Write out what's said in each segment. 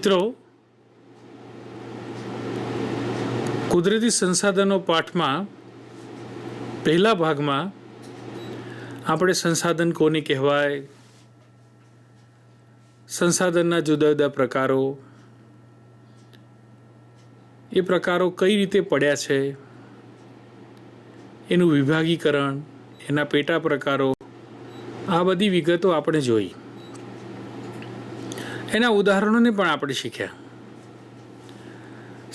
મિત્રો, કુદરતી સંસાધનો પાઠમાં પહેલા ભાગમાં આપણે સંસાધન કોને કહેવાય, સંસાધનના જુદા જુદા પ્રકારો, એ પ્રકારો કઈ રીતે પડ્યા છે, એનું વિભાગીકરણ, એના પેટા પ્રકારો, આ બધી વિગતો આપણે જોઈ. એના ઉદાહરણોને પણ આપણે શીખ્યા.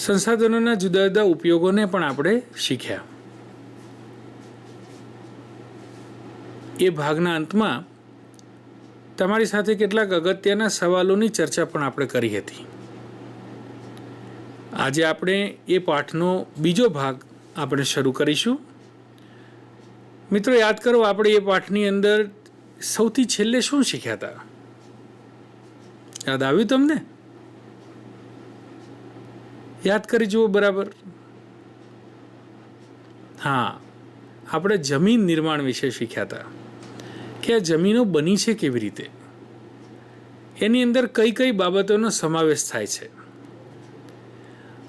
સંસાધનોના જુદા જુદા ઉપયોગોને પણ આપણે શીખ્યા. એ ભાગના અંતમાં તમારી સાથે કેટલાક અગત્યના સવાલોની ચર્ચા પણ આપણે કરી હતી. આજે આપણે એ પાઠનો બીજો ભાગ આપણે શરૂ કરીશું. મિત્રો, યાદ કરો, આપણે એ પાઠની અંદર સૌથી છેલ્લે શું શીખ્યા હતા? યાદ આવ્યું તમને? યાદ કરી જુઓ બરાબર. હા, આપણે જમીન નિર્માણ વિશે શીખ્યા હતા કે આ જમીનો બની છે કેવી રીતે, એની અંદર કઈ કઈ બાબતોનો સમાવેશ થાય છે,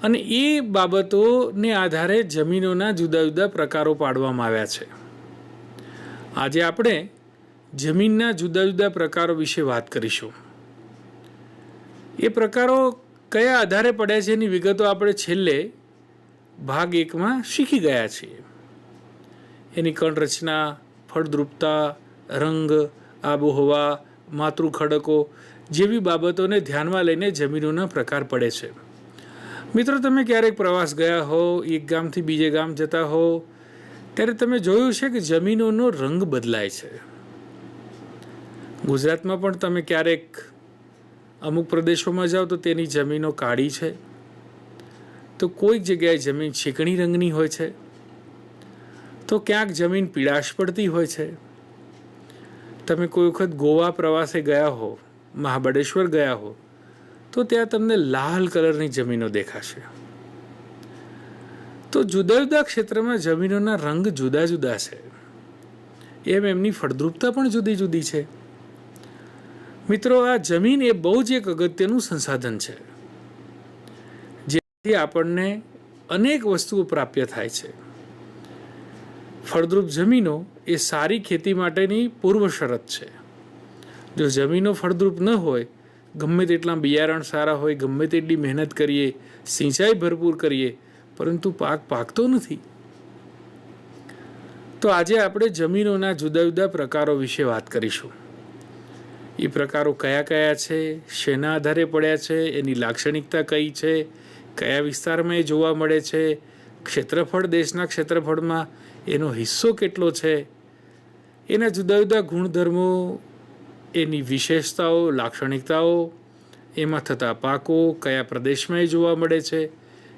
અને એ બાબતોને આધારે જમીનોના જુદા જુદા પ્રકારો પાડવામાં આવ્યા છે. આજે આપણે જમીનના જુદા જુદા પ્રકારો વિશે વાત કરીશું. એ પ્રકારો કયા આધારે પડ્યા છે એની વિગતો આપણે છેલ્લે ભાગ 1માં શીખી ગયા છીએ. એની કણરચના, ફળદ્રુપતા, રંગ, આબોહવા, માતૃખડકો જેવી બાબતોને ધ્યાનમાં લઈને જમીનોના પ્રકાર પડે છે. મિત્રો, તમે ક્યારેક પ્રવાસ ગયા હો, એક ગામથી બીજે ગામ જતા હો, ત્યારે તમે જોયું છે કે જમીનોનો રંગ બદલાય છે. ગુજરાતમાં પણ તમે ક્યારેક અમુક પ્રદેશોમાં જાઓ તો તેની જમીનો કાળી છે, તો કોઈક જગ્યાએ જમીન ચીકણી રંગની હોય છે, તો ક્યાંક જમીન પીળાશ પડતી હોય છે. તમે કોઈ વખત ગોવા પ્રવાસે ગયા હો, મહાબળેશ્વર ગયા હો, તો ત્યાં તમને લાલ કલરની જમીનો દેખાશે. તો જુદા જુદા ક્ષેત્રમાં જમીનોના રંગ જુદા જુદા છે, એમ એમની ફળદ્રુપતા પણ જુદી જુદી છે. મિત્રો, આ જમીન એ બહુ જ એક અગત્યનું સંસાધન છે, જેથી આપણને અનેક વસ્તુઓ પ્રાપ્ય થાય છે. ફળદ્રુપ જમીનો એ સારી ખેતી માટેની પૂર્વ શરત છે. જો જમીનો ફળદ્રુપ ન હોય, ગમે તેટલા બિયારણ સારા હોય, ગમે તેટલી મહેનત કરીએ, સિંચાઈ ભરપૂર કરીએ, પરંતુ પાક પાકતો નથી. તો આજે આપણે જમીનોના જુદા જુદા પ્રકારો વિશે વાત કરીશું. એ પ્રકારો કયા કયા છે, શેના આધારે પડ્યા છે, એની લાક્ષણિકતા કઈ છે, કયા વિસ્તારમાં એ જોવા મળે છે, ક્ષેત્રફળ, દેશના ક્ષેત્રફળમાં એનો હિસ્સો કેટલો છે, એના જુદા જુદા ગુણધર્મો, એની વિશેષતાઓ, લાક્ષણિકતાઓ, એમાં થતા પાકો, કયા પ્રદેશમાં એ જોવા મળે છે,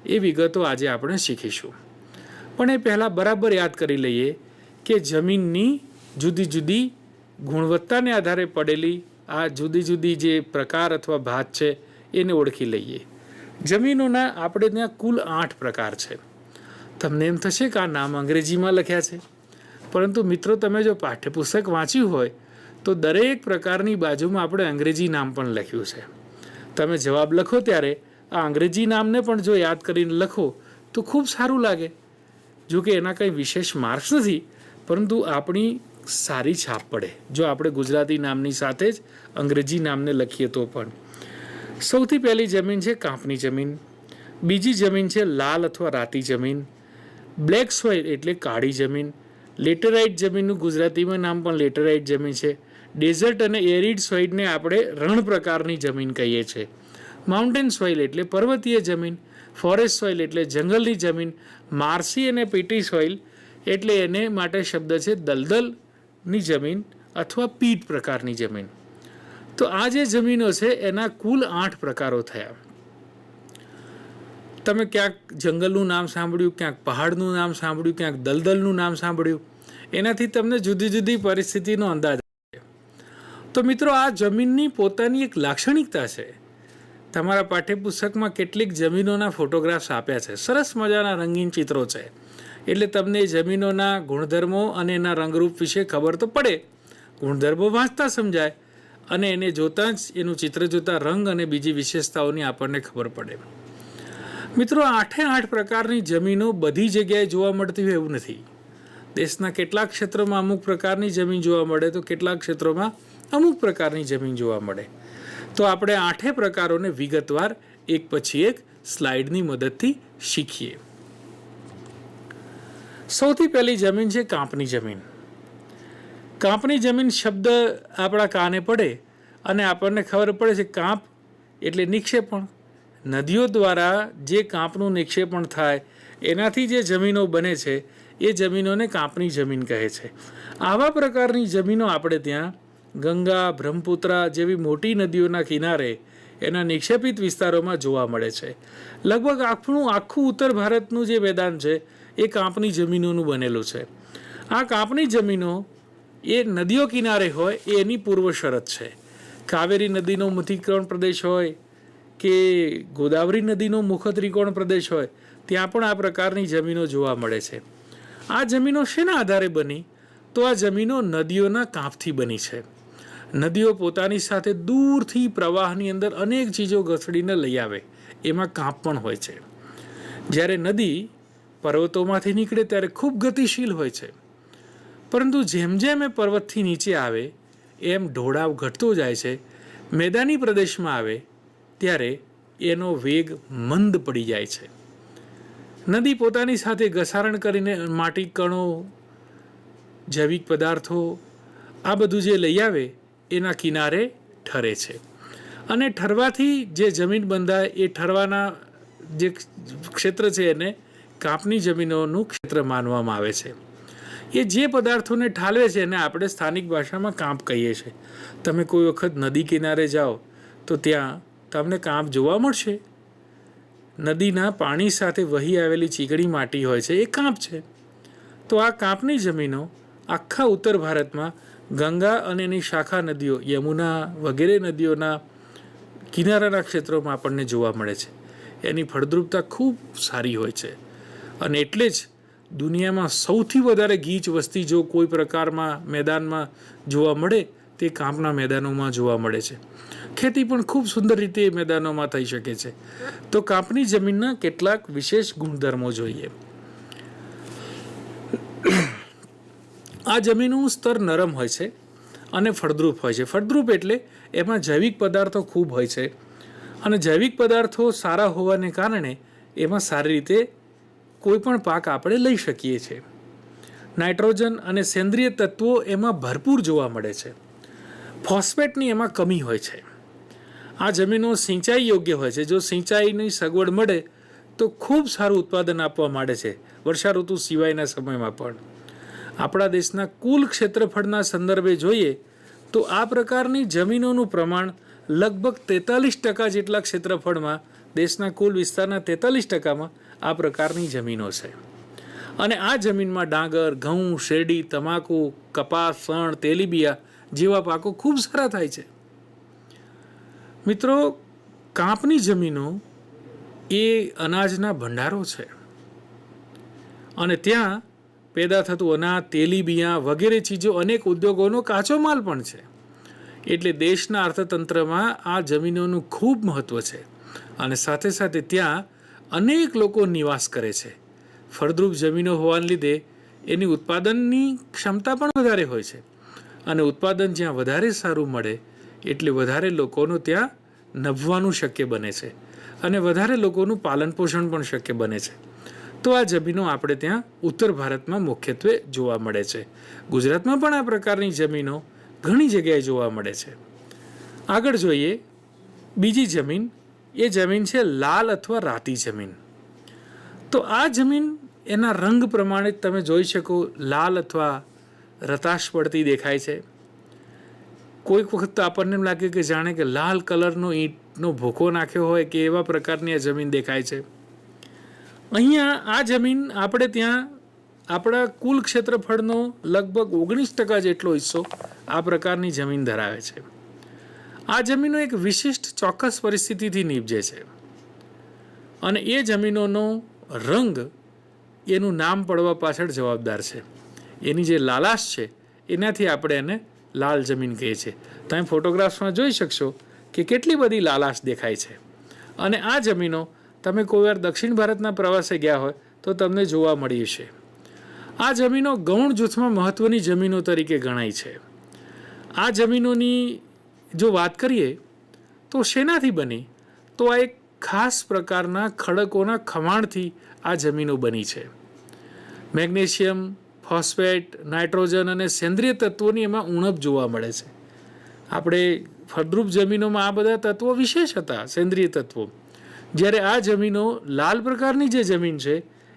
એ વિગતો આજે આપણે શીખીશું. પણ એ પહેલાં બરાબર યાદ કરી લઈએ કે જમીનની જુદી જુદી ગુણવત્તાને આધારે પડેલી આ જુદી જુદી જે પ્રકાર અથવા ભાત છે એને ઓળખી લઈએ. જમીનોના આપણે ત્યાં કુલ 8 પ્રકાર છે. તમને એમ થશે કે આ નામ અંગ્રેજીમાં લખ્યા છે, પરંતુ મિત્રો, તમે જો પાઠ્યપુસ્તક વાંચ્યું હોય તો દરેક પ્રકારની બાજુમાં આપણે અંગ્રેજી નામ પણ લખ્યું છે. તમે જવાબ લખો ત્યારે આ અંગ્રેજી નામને પણ જો યાદ કરીને લખો તો ખૂબ સારું લાગે. જો કે એના કંઈ વિશેષ માર્ક્સ નથી, પરંતુ આપણી સારી છાપ પડે જો આપણે ગુજરાતી નામની સાથે જ અંગ્રેજી નામને લખીએ તો પણ. સૌથી પહેલી જમીન છે કાંપની જમીન. બીજી જમીન છે લાલ અથવા રાતી જમીન. બ્લેક સોઇલ એટલે કાળી જમીન. લેટેરાઇટ જમીનનું ગુજરાતીમાં નામ પણ લેટેરાઇટ જમીન છે. ડેઝર્ટ અને એરિડ સોઇલને આપણે રણ પ્રકારની જમીન કહીએ છીએ. માઉન્ટેન સોઇલ એટલે પર્વતીય જમીન. ફોરેસ્ટ સોઇલ એટલે જંગલની જમીન. માર્સી અને પીટી સોઇલ એટલે એને માટે શબ્દ છે દલદલની જમીન અથવા પીટ પ્રકારની જમીન. તો આ જે જમીનો છે એના કુલ 8 પ્રકારો થયા. તમે ક્યાંક જંગલનું નામ સાંભળ્યું, ક્યાંક પહાડનું નામ સાંભળ્યું, ક્યાંક દલદલનું નામ સાંભળ્યું. એનાથી તમને જુદી જુદી પરિસ્થિતિનો અંદાજ આવે. તો મિત્રો, આ જમીનની પોતાની એક લાક્ષણિકતા છે. તમારા પાઠ્યપુસ્તકમાં કેટલીક જમીનોના ફોટોગ્રાફ્સ આપ્યા છે, સરસ મજાના રંગીન ચિત્રો છે, એટલે તમને જમીનોના ગુણધર્મો અને એના રંગરૂપ વિશે ખબર તો પડે. ગુણધર્મો વાંચતા સમજાય અને એને જોતાં જ એનું ચિત્ર જોતાં રંગ અને બીજી વિશેષતાઓની આપણને ખબર પડે. મિત્રો, 8 પ્રકારની જમીનો બધી જગ્યાએ જોવા મળતી હોય એવું નથી. દેશના કેટલાક ક્ષેત્રોમાં અમુક પ્રકારની જમીન જોવા મળે તો કેટલાક ક્ષેત્રોમાં અમુક પ્રકારની જમીન જોવા મળે. તો આપણે 8 પ્રકારોને વિગતવાર એક પછી એક સ્લાઇડની મદદથી શીખીએ. સૌથી પહેલી જમીન છે કાંપની જમીન. કાંપની જમીન શબ્દ આપણા કાને પડે અને આપણને ખબર પડે છે કાંપ એટલે નિક્ષેપણ. નદીઓ દ્વારા જે કાંપનું નિક્ષેપણ થાય એનાથી જે જમીનો બને છે એ જમીનોને કાંપની જમીન કહે છે. આવા પ્રકારની જમીનો આપણે ત્યાં ગંગા, બ્રહ્મપુત્રા જેવી મોટી નદીઓના કિનારે એના નિક્ષેપિત વિસ્તારોમાં જોવા મળે છે. લગભગ આખું ઉત્તર ભારતનું જે મેદાન છે એ કાંપની જમીનોનું બનેલું છે. આ કાંપની જમીનો એ નદીઓ કિનારે હોય એ એની પૂર્વ શરત છે. કાવેરી નદીનો મુખત્રિકોણ પ્રદેશ હોય કે ગોદાવરી નદીનો મુખત્રિકોણ પ્રદેશ હોય ત્યાં પણ આ પ્રકારની જમીનો જોવા મળે છે. આ જમીનો શેના આધારે બની? તો આ જમીનો નદીઓના કાંપથી બની છે. નદીઓ પોતાની સાથે દૂરથી પ્રવાહની અંદર અનેક ચીજો ઘસડીને લઈ આવે, એમાં કાંપ પણ હોય છે. જ્યારે નદી પર્વતોમાંથી નીકળે ત્યારે ખૂબ ગતિશીલ હોય છે, પરંતુ જેમ જેમ એ પર્વતથી નીચે આવે એમ ઢોળાવ ઘટતો જાય છે. મેદાની પ્રદેશમાં આવે ત્યારે એનો વેગ મંદ પડી જાય છે. નદી પોતાની સાથે ઘસારણ કરીને માટી, કણો, જૈવિક પદાર્થો આ બધું જે લઈ આવે એના કિનારે ઠરે છે. અને ઠરવાથી જે જમીન બંધાય એ ઠરવાના જે ક્ષેત્ર છે એને કાંપની જમીનોનું ક્ષેત્ર માનવામાં આવે છે. એ જે પદાર્થોને ઠાલવે છે એને આપણે સ્થાનિક ભાષામાં કાંપ કહીએ છીએ. તમે કોઈ વખત નદી કિનારે જાઓ તો ત્યાં તમને કાંપ જોવા મળશે. નદીના પાણી સાથે વહી આવેલી ચીકણી માટી હોય છે, એ કાંપ છે. તો આ કાંપની જમીનો આખા ઉત્તર ભારતમાં ગંગા અને એની શાખા નદીઓ, યમુના વગેરે નદીઓના કિનારાના ક્ષેત્રોમાં આપણને જોવા મળે છે. એની ફળદ્રુપતા ખૂબ સારી હોય છે અને એટલે જ દુનિયામાં સૌથી વધારે ગીચ વસ્તી જો કોઈ પ્રકારમાં મેદાનમાં જોવા મળે તે કાંપના મેદાનોમાં જોવા મળે છે. ખેતી પણ ખૂબ સુંદર રીતે મેદાનોમાં થઈ શકે છે. તો કાંપની જમીનના કેટલાક વિશેષ ગુણધર્મો જોઈએ. આ જમીનનું સ્તર નરમ હોય છે અને ફળદ્રુપ હોય છે. ફળદ્રુપ એટલે એમાં જૈવિક પદાર્થો ખૂબ હોય છે અને જૈવિક પદાર્થો સારા હોવાને કારણે એમાં સારી રીતે કોઈ પણ પાક આપણે લઈ શકીએ છીએ. નાઇટ્રોજન અને સેન્દ્રિય તત્વો એમાં ભરપૂર જોવા મળે છે. ફોસ્ફેટની એમાં કમી હોય છે. આ જમીનો સિંચાઈ યોગ્ય હોય છે. જો સિંચાઈની સગવડ મળે તો ખૂબ સારું ઉત્પાદન આપવા માંડે છે, વર્ષા ઋતુ સિવાયના સમયમાં પણ. આપણા દેશના કુલ ક્ષેત્રફળના સંદર્ભે જોઈએ તો આ પ્રકારની જમીનોનું પ્રમાણ લગભગ 43% જેટલા ક્ષેત્રફળમાં, દેશના કુલ વિસ્તારના 43%માં આ પ્રકારની જમીનો છે. અને આ જમીનમાં ડાંગર, ઘઉં, શેરડી, તમાકુ, કપાસ, શણ, તેલીબિયા જેવા પાકો ખૂબ સારા થાય છે. મિત્રો, કાંપની જમીનો એ અનાજના ભંડારો છે અને ત્યાં પેદા થતું અનાજ, તેલીબિયાં વગેરે ચીજો અનેક ઉદ્યોગોનો કાચો માલ પણ છે. એટલે દેશના અર્થતંત્રમાં આ જમીનોનું ખૂબ મહત્ત્વ છે અને સાથે સાથે ત્યાં અનેક લોકો નિવાસ કરે છે. ફળદ્રુપ જમીનો હોવાને લીધે એની ઉત્પાદનની ક્ષમતા પણ વધારે હોય છે અને ઉત્પાદન જ્યાં વધારે સારું મળે એટલે વધારે લોકોનું ત્યાં નભવાનું શક્ય બને છે અને વધારે લોકોનું પાલન પોષણ પણ શક્ય બને છે. તો આ જમીનો આપણે ત્યાં ઉત્તર ભારતમાં મુખ્યત્વે જોવા મળે છે. ગુજરાતમાં પણ આ પ્રકારની જમીનો ઘણી જગ્યાએ જોવા મળે છે. આગળ જોઈએ બીજી જમીન. એ જમીન છે લાલ અથવા રાતી જમીન. તો આ જમીન એના રંગ પ્રમાણે તમે જોઈ શકો લાલ અથવા રતાશ પડતી દેખાય છે. કોઈક વખત તો આપણને એમ લાગે કે જાણે કે લાલ કલરનો ઈંટનો ભૂકો નાખ્યો હોય કે એવા પ્રકારની આ જમીન દેખાય છે. અહીંયા આ જમીન આપણે ત્યાં આપણા કુલ ક્ષેત્રફળનો લગભગ 19% જેટલો હિસ્સો આ પ્રકારની જમીન ધરાવે છે. આ જમીનો એક વિશિષ્ટ ચોક્કસ પરિસ્થિતિથી નીપજે છે અને એ જમીનોનો રંગ એનું નામ પડવા પાછળ જવાબદાર છે. એની જે લાલાશ છે એનાથી આપણે એને લાલ જમીન કહે છે. તમે ફોટોગ્રાફ્સમાં જોઈ શકશો કે કેટલી બધી લાલાશ દેખાય છે. અને આ જમીનો તમે કોઈ વાર દક્ષિણ ભારતના પ્રવાસે ગયા હોય તો તમને જોવા મળી છે. આ જમીનો ગૌણ જૂથમાં મહત્ત્વની જમીનો તરીકે ગણાય છે. આ જમીનોની જો વાત કરીએ તો શેનાથી બની? તો આ એક ખાસ પ્રકારના ખડકોના ખમાણથી આ જમીનો બની છે. મેગ્નેશિયમ, ફોસ્ફેટ, નાઇટ્રોજન અને સેન્દ્રિય તત્વોની એમાં ઉણપ જોવા મળે છે. આપણે ફળદ્રુપ જમીનોમાં આ બધા તત્વો વિશેષ હતા, સેન્દ્રિય તત્વો. જ્યારે આ જમીનો લાલ પ્રકારની જે જમીન છે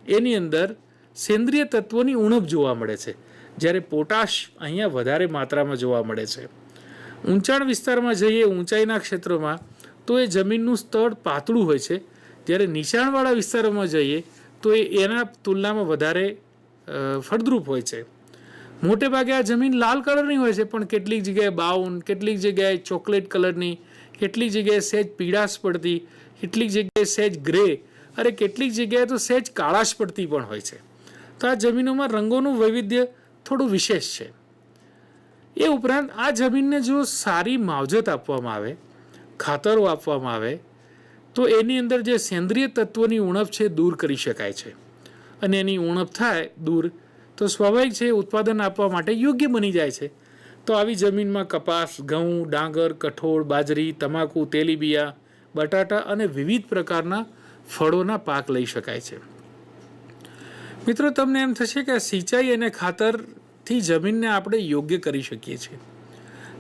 એની અંદર સેન્દ્રિય તત્વોની ઉણપ જોવા મળે છે. જ્યારે પોટાશ અહીંયા વધારે માત્રામાં જોવા મળે છે. ઊંચાણ વિસ્તારમાં જઈએ, ઊંચાઈના ક્ષેત્રોમાં, તો એ જમીનનું સ્તર પાતળું હોય છે. જ્યારે નીચાણવાળા વિસ્તારોમાં જઈએ તો એ એના તુલનામાં વધારે ફળદ્રુપ હોય છે. મોટે ભાગે આ જમીન લાલ કલરની હોય છે, પણ કેટલીક જગ્યાએ બ્રાઉન, કેટલીક જગ્યાએ ચોકલેટ કલરની, કેટલીક જગ્યાએ સહેજ પીળાશ પડતી, કેટલીક જગ્યાએ સહેજ ગ્રે, અને કેટલીક જગ્યાએ તો સહેજ કાળાશ પડતી પણ હોય છે. તો આ જમીનોમાં રંગોનું વૈવિધ્ય થોડું વિશેષ છે. એ ઉપરાંત આ જમીનને જો સારી માવજત આપવામાં આવે, ખાતરો આપવામાં આવે, તો એની અંદર જે સેન્દ્રિય તત્વોની ઉણપ છે દૂર કરી શકાય છે. અને એની ઉણપ થાય દૂર તો સ્વાભાવિક છે ઉત્પાદન આપવા માટે યોગ્ય બની જાય છે. તો આવી જમીનમાં કપાસ, ઘઉં, ડાંગર, કઠોળ, બાજરી, તમાકુ, તેલીબિયા, બટાટા અને વિવિધ પ્રકારના ફળોના પાક લઈ શકાય છે. મિત્રો, તમને એમ થશે કે આ સિંચાઈ અને ખાતરથી જમીનને આપણે યોગ્ય કરી શકીએ છીએ.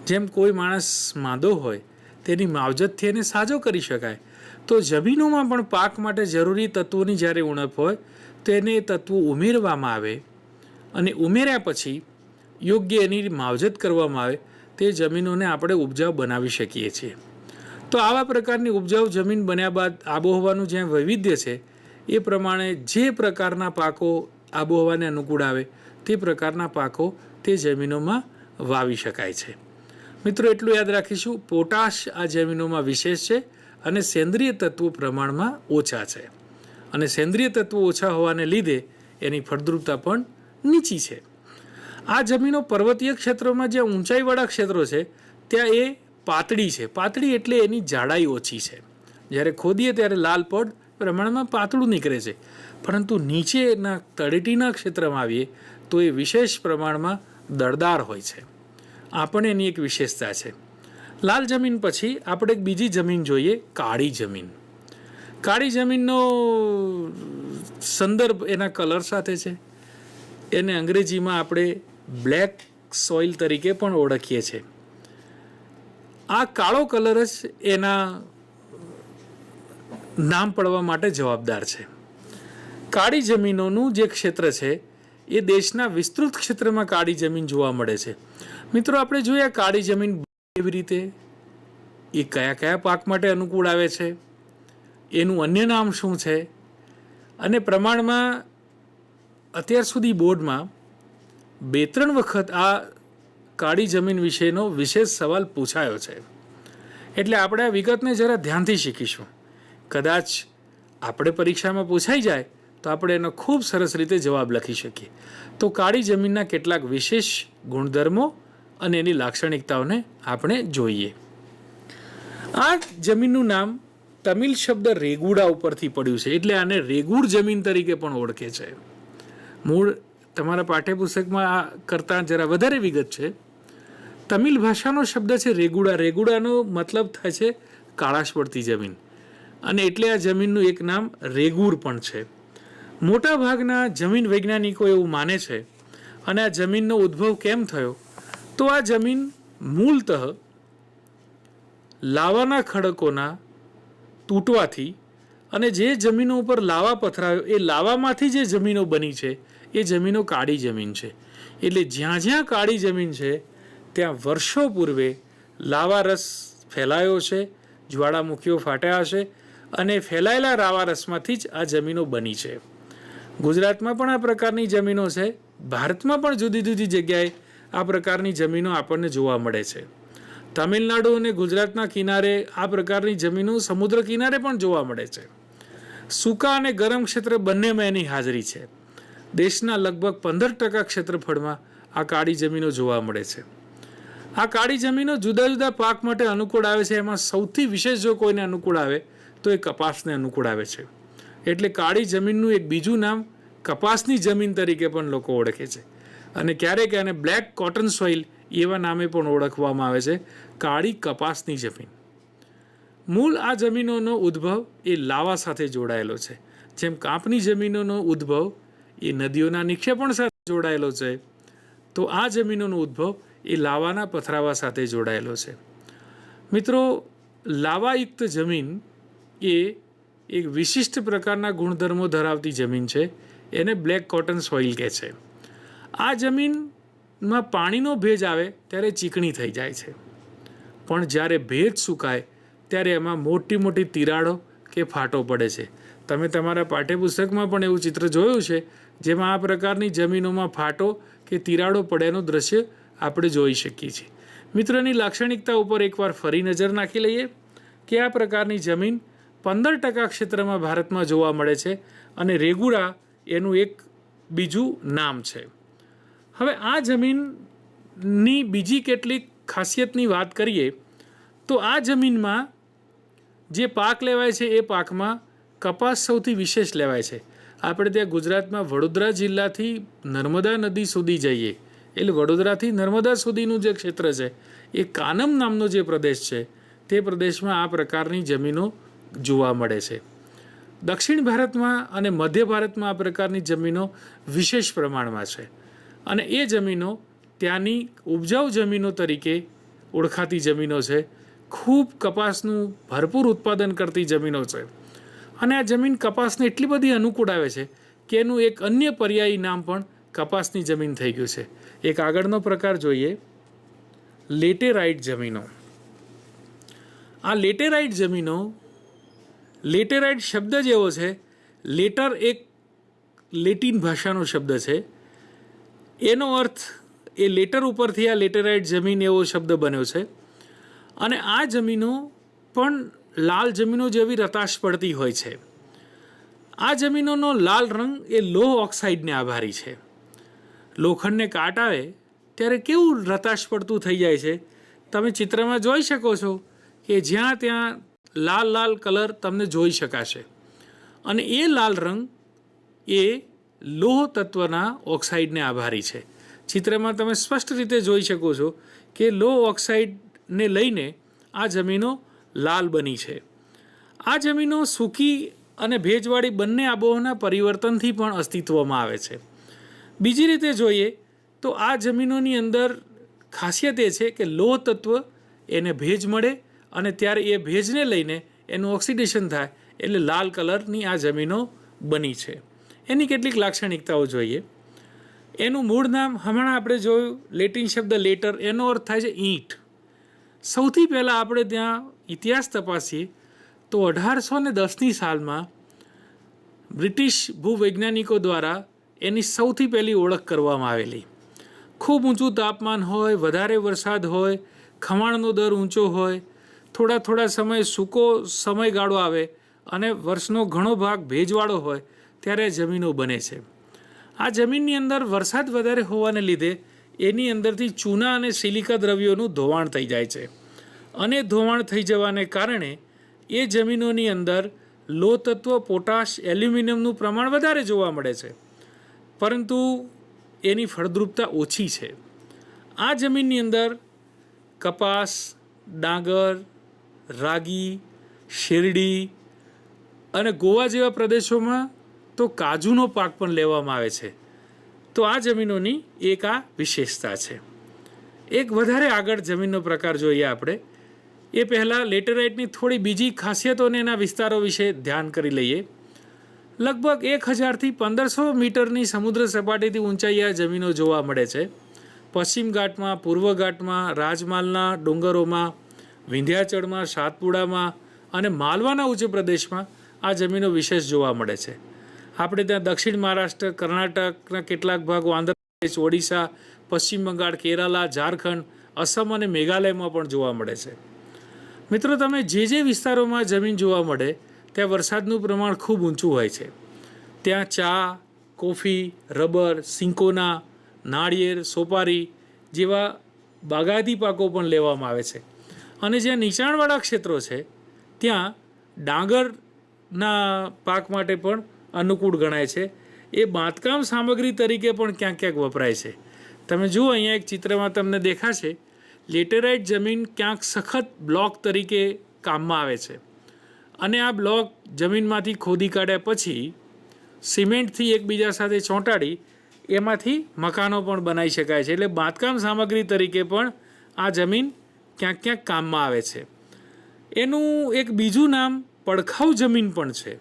જેમ કોઈ માણસ માંદો હોય તેની માવજતથી એને સાજો કરી શકાય, તો જમીનોમાં પણ પાક માટે જરૂરી તત્વોની જ્યારે ઉણપ હોય તો એને તત્વો ઉમેરવામાં આવે અને ઉમેર્યા પછી યોગ્ય એની માવજત કરવામાં આવે તે જમીનોને આપણે ઉપજાઉ બનાવી શકીએ છીએ. તો આવા પ્રકારની ઉપજાઉ જમીન બન્યા બાદ આબોહવાનું જ્યાં વૈવિધ્ય છે એ પ્રમાણે જે પ્રકારના પાકો આબોહવાને અનુકૂળ આવે તે પ્રકારના પાકો તે જમીનોમાં વાવી શકાય છે. મિત્રો, એટલું યાદ રાખીશું, પોટાશ આ જમીનોમાં વિશેષ છે અને સેન્દ્રિય તત્વો પ્રમાણમાં ઓછા છે. અને સેન્દ્રિય તત્વો ઓછા હોવાને લીધે એની ફળદ્રુપતા પણ નીચી છે. આ જમીનો પર્વતીય ક્ષેત્રોમાં જ્યાં ઊંચાઈવાળા ક્ષેત્રો છે ત્યાં એ પાતળી છે. પાતળી એટલે એની જાડાઈ ઓછી છે. જ્યારે ખોદીએ ત્યારે લાલ પડ પ્રમાણમાં પાતળું નીકળે છે, પરંતુ નીચેના તળેટીના ક્ષેત્રમાં આવીએ તો એ વિશેષ પ્રમાણમાં દળદાર હોય છે. આ પણ એની એક વિશેષતા છે. લાલ જમીન પછી આપણે એક બીજી જમીન જોઈએ, કાળી જમીન. કાળી જમીનનો સંદર્ભ એના કલર સાથે છે. એને અંગ્રેજીમાં આપણે બ્લેક સોઇલ તરીકે પણ ઓળખીએ છીએ. આ કાળો કલર જ એના નામ પડવા માટે જવાબદાર છે. કાળી જમીનોનું જે ક્ષેત્ર છે એ દેશના વિસ્તૃત ક્ષેત્રમાં કાળી જમીન જોવા મળે છે. મિત્રો, આપણે જોઈએ કાળી જમીન કેવી રીતે, એ કયા કયા પાક માટે અનુકૂળ આવે છે, એનું અન્ય નામ શું છે, અને પ્રમાણમાં અત્યાર સુધી બોર્ડમાં 2-3 વખત આ કાળી જમીન વિશેનો વિશેષ સવાલ પૂછાયો છે. એટલે આપણે આ વિગતને જરા ધ્યાનથી શીખીશું. કદાચ આપણે પરીક્ષામાં પૂછાઈ જાય તો આપણે એનો ખૂબ સરસ રીતે જવાબ લખી શકીએ. તો કાળી જમીનના કેટલાક વિશેષ ગુણધર્મો અને એની લાક્ષણિકતાઓને આપણે જોઈએ. આ જમીનનું નામ તમિલ શબ્દ રેગુડા ઉપરથી પડ્યું છે, એટલે આને રેગુડ જમીન તરીકે પણ ઓળખે છે. મૂળ તમારા પાઠ્યપુસ્તકમાં આ કરતાં જરા વધારે વિગત છે. તમિલ ભાષાનો શબ્દ છે રેગુડા. રેગુડાનો મતલબ થાય છે કાળાશ પડતી જમીન, અને એટલે આ જમીનનું એક નામ રેગુર પણ છે. મોટા ભાગના જમીન વૈજ્ઞાનિકો એવું માને છે. અને આ જમીનનો ઉદ્ભવ કેમ થયો, તો આ જમીન મૂળતઃ લાવાના ખડકોના તૂટવાથી અને જે જમીનો ઉપર લાવા પથરાયો એ લાવામાંથી જે જમીનો બની છે એ જમીનો કાળી જમીન છે. એટલે જ્યાં જ્યાં કાળી જમીન છે ત્યાં વર્ષો પૂર્વે લાવારસ ફેલાયો છે, જ્વાળામુખીઓ ફાટ્યા હશે, અને ફેલાયેલા લાવારસમાંથી જ આ જમીનો બની છે. ગુજરાતમાં પણ આ પ્રકારની જમીનો છે. ભારતમાં પણ જુદી જુદી જગ્યાએ આ પ્રકારની જમીનો આપણને જોવા મળે છે. તમિલનાડુ અને ગુજરાતના કિનારે આ પ્રકારની જમીનો સમુદ્ર કિનારે પણ જોવા મળે છે. સૂકા અને ગરમ ક્ષેત્ર બંનેમાં એની હાજરી છે. દેશના લગભગ 15% ક્ષેત્રફળમાં આ કાળી જમીનો જોવા મળે છે. આ કાળી જમીનો જુદા જુદા પાક માટે અનુકૂળ આવે છે. એમાં સૌથી વિશેષ જો કોઈને અનુકૂળ આવે તો એ કપાસને અનુકૂળ આવે છે. એટલે કાળી જમીનનું એક બીજું નામ કપાસની જમીન તરીકે પણ લોકો ઓળખે છે અને ક્યારેક એને બ્લેક કોટન સોઇલ એવા નામે પણ ઓળખવામાં આવે છે. કાળી કપાસની જમીન. મૂળ આ જમીનોનો ઉદ્ભવ એ લાવા સાથે જોડાયેલો છે. જેમ કાંપની જમીનોનો ઉદ્ભવ એ નદીઓના નિક્ષેપણ સાથે જોડાયેલો છે, તો આ જમીનોનો ઉદ્ભવ એ લાવાના પથરાવા સાથે જોડાયેલો છે. મિત્રો, લાવાયુક્ત જમીન એ એક વિશિષ્ટ પ્રકારના ગુણધર્મો ધરાવતી જમીન છે. એને બ્લેક કોટન સોઇલ કહે છે. આ જમીનમાં પાણીનો ભેજ આવે ત્યારે ચીકણી થઈ જાય છે, પણ જ્યારે ભેજ સુકાય ત્યારે એમાં મોટી મોટી તિરાડો કે ફાટો પડે છે. તમે તમારા પાઠ્યપુસ્તકમાં પણ એવું ચિત્ર જોયું છે જેમાં આ પ્રકારની જમીનોમાં ફાટો કે તિરાડો પડ્યાનું દ્રશ્ય આપણે જોઈ શકીએ છીએ. મિત્રોની લાક્ષણિકતા ઉપર એકવાર ફરી નજર નાખી લઈએ કે આ પ્રકારની જમીન 15% ક્ષેત્રમાં ભારતમાં જોવા મળે છે અને રેગુરા એનું એક બીજું નામ છે. હવે આ જમીનની બીજી કેટલીક ખાસિયતની વાત કરીએ તો આ જમીનમાં જે પાક લેવાય છે એ પાકમાં કપાસ સૌથી વિશેષ લેવાય છે. આપણે ત્યાં ગુજરાતમાં વડોદરા જિલ્લાથી નર્મદા નદી સુધી જઈએ એટલે વડોદરાથી નર્મદા સુધીનું જે ક્ષેત્ર છે એ કાનમ નામનો જે પ્રદેશ છે તે પ્રદેશમાં આ પ્રકારની જમીનો જોવા મળે છે. દક્ષિણ ભારતમાં અને મધ્ય ભારતમાં આ પ્રકારની જમીનો વિશેષ પ્રમાણમાં છે અને એ જમીનો ત્યાંની ઉપજાઉ જમીનો તરીકે ઓળખાતી જમીનો છે. ખૂબ કપાસનું ભરપૂર ઉત્પાદન કરતી જમીનો છે અને આ જમીન કપાસને એટલી બધી અનુકૂળ આવે છે કે એનું એક અન્ય પર્યાયી નામ પણ કપાસની જમીન થઈ ગયું છે. એક આગળનો પ્રકાર જોઈએ, લેટેરાઇટ જમીનો. આ લેટેરાઇટ જમીનો, લેટેરાઇટ શબ્દ જ એવો છે, લેટર એક લેટિન ભાષાનો શબ્દ છે. એનો અર્થ એ લેટર ઉપરથી આ લેટેરાઇટ જમીન એવો શબ્દ બન્યો છે અને આ જમીનો પણ લાલ જમીનો જેવી રતાશ પડતી હોય છે. આ જમીનોનો લાલ રંગ એ લોહ ઓક્સાઇડને આભારી છે. લોખંડને કાટ આવે ત્યારે કેવું રતાશ પડતું થઈ જાય છે તમે ચિત્રમાં જોઈ શકો છો કે જ્યાં ત્યાં લાલ લાલ કલર તમને જોઈ શકાશે અને એ લાલ રંગ એ લોહ તત્વના ઓક્સાઇડને આભારી છે. ચિત્રમાં તમે સ્પષ્ટ રીતે જોઈ શકો છો કે લોહ ઓક્સાઇડને લઈને આ જમીનો લાલ બની છે. આ જમીનો સૂકી અને ભેજવાળી બંને આબોહવાના પરિવર્તનથી પણ અસ્તિત્વમાં આવે છે. બીજી રીતે જોઈએ તો આ જમીનોની અંદર ખાસિયત એ છે કે લોહ તત્વ એને ભેજ મળે અને ત્યારે એ ભેજને લઈને એનું ઓક્સિડેશન થાય એટલે લાલ કલરની આ જમીનો બની છે. એની કેટલીક લાક્ષણિકતાઓ જોઈએ. એનું મૂળ નામ હમણાં આપણે જોયું, લેટિન શબ્દ લેટર, એનો અર્થ થાય છે ઈંટ. સૌથી પહેલાં આપણે ત્યાં ઇતિહાસ તપાસીએ તો 1810ની સાલમાં બ્રિટિશ ભૂવૈજ્ઞાનિકો દ્વારા એની સૌથી પહેલી ઓળખ કરવામાં આવેલી. ખૂબ ઊંચું તાપમાન હોય, વધારે વરસાદ હોય, ખમાણનો દર ઊંચો હોય, થોડા થોડા સમય સૂકો સમયગાળો આવે અને વર્ષનો ઘણો ભાગ ભેજવાળો હોય ત્યારે જમીનો બને છે. આ જમીનની અંદર વરસાદ વધારે હોવાને લીધે એની અંદરથી ચૂના અને સિલિકા દ્રવ્યોનું ધોવાણ થઈ જાય છે અને ધોવાણ થઈ જવાને કારણે એ જમીનોની અંદર લોહ તત્વ, પોટાશ, એલ્યુમિનિયમનું પ્રમાણ વધારે જોવા મળે છે, પરંતુ એની ફળદ્રુપતા ઓછી છે. આ જમીનની અંદર કપાસ, ડાંગર, રાગી, શેરડી અને ગોવા જેવા પ્રદેશોમાં તો કાજુનો પાક પણ લેવામાં આવે છે. તો આ જમીનોની એક આ વિશેષતા છે. એક વધારે આગળ જમીનનો પ્રકાર જોઈએ આપણે એ પહેલાં લેટેરાઇટની થોડી બીજી ખાસિયતો અને એના વિસ્તારો વિશે ધ્યાન કરી લઈએ. લગભગ 1000થી 1500 મીટરની સમુદ્ર સપાટીથી ઊંચાઈ આ જમીનો જોવા મળે છે. પશ્ચિમ ઘાટમાં, પૂર્વ ઘાટમાં, રાજમાલના ડુંગરોમાં, વિંધ્યાચળમાં, સાતપુડામાં અને માલવાના ઉચ્ચ પ્રદેશમાં આ જમીનો વિશેષ જોવા મળે છે. આપણે ત્યાં દક્ષિણ મહારાષ્ટ્ર, કર્ણાટકના કેટલાક ભાગો, આંધ્રપ્રદેશ, ઓડિશા, પશ્ચિમ બંગાળ, કેરાલા, ઝારખંડ, અસમ અને મેઘાલયમાં પણ જોવા મળે છે. મિત્રો, તમે જે વિસ્તારોમાં જમીન જોવા મળે ત્યાં વરસાદનું પ્રમાણ ખૂબ ઊંચું હોય છે. ત્યાં ચા, કોફી, રબર, સિંકોના, નાળિયેર, સોપારી જેવા બાગાયતી પાકો પણ લેવામાં આવે છે. અને જ્યાં નીચાણવાળા ક્ષેત્રો છે ત્યાં ડાંગરના પાક માટે પણ અનુકૂળ ગણાય છે. એ બાંધકામ સામગ્રી તરીકે પણ ક્યાંક ક્યાંક વપરાય છે. તમે જુઓ અહીંયા એક ચિત્રમાં તમને દેખાશે, લેટેરાઇટ જમીન ક્યાંક સખત બ્લોક તરીકે કામમાં આવે છે. અને આ બ્લોક જમીનમાંથી ખોદી કાઢ્યા પછી સિમેન્ટથી એકબીજા સાથે ચોંટાડી એમાંથી મકાનો પણ બનાવી શકાય છે. એટલે બાંધકામ સામગ્રી તરીકે પણ આ જમીન ક્યાંક ક્યાંક કામમાં આવે છે. એનું એક બીજું નામ પડખાઉ જમીન પણ છે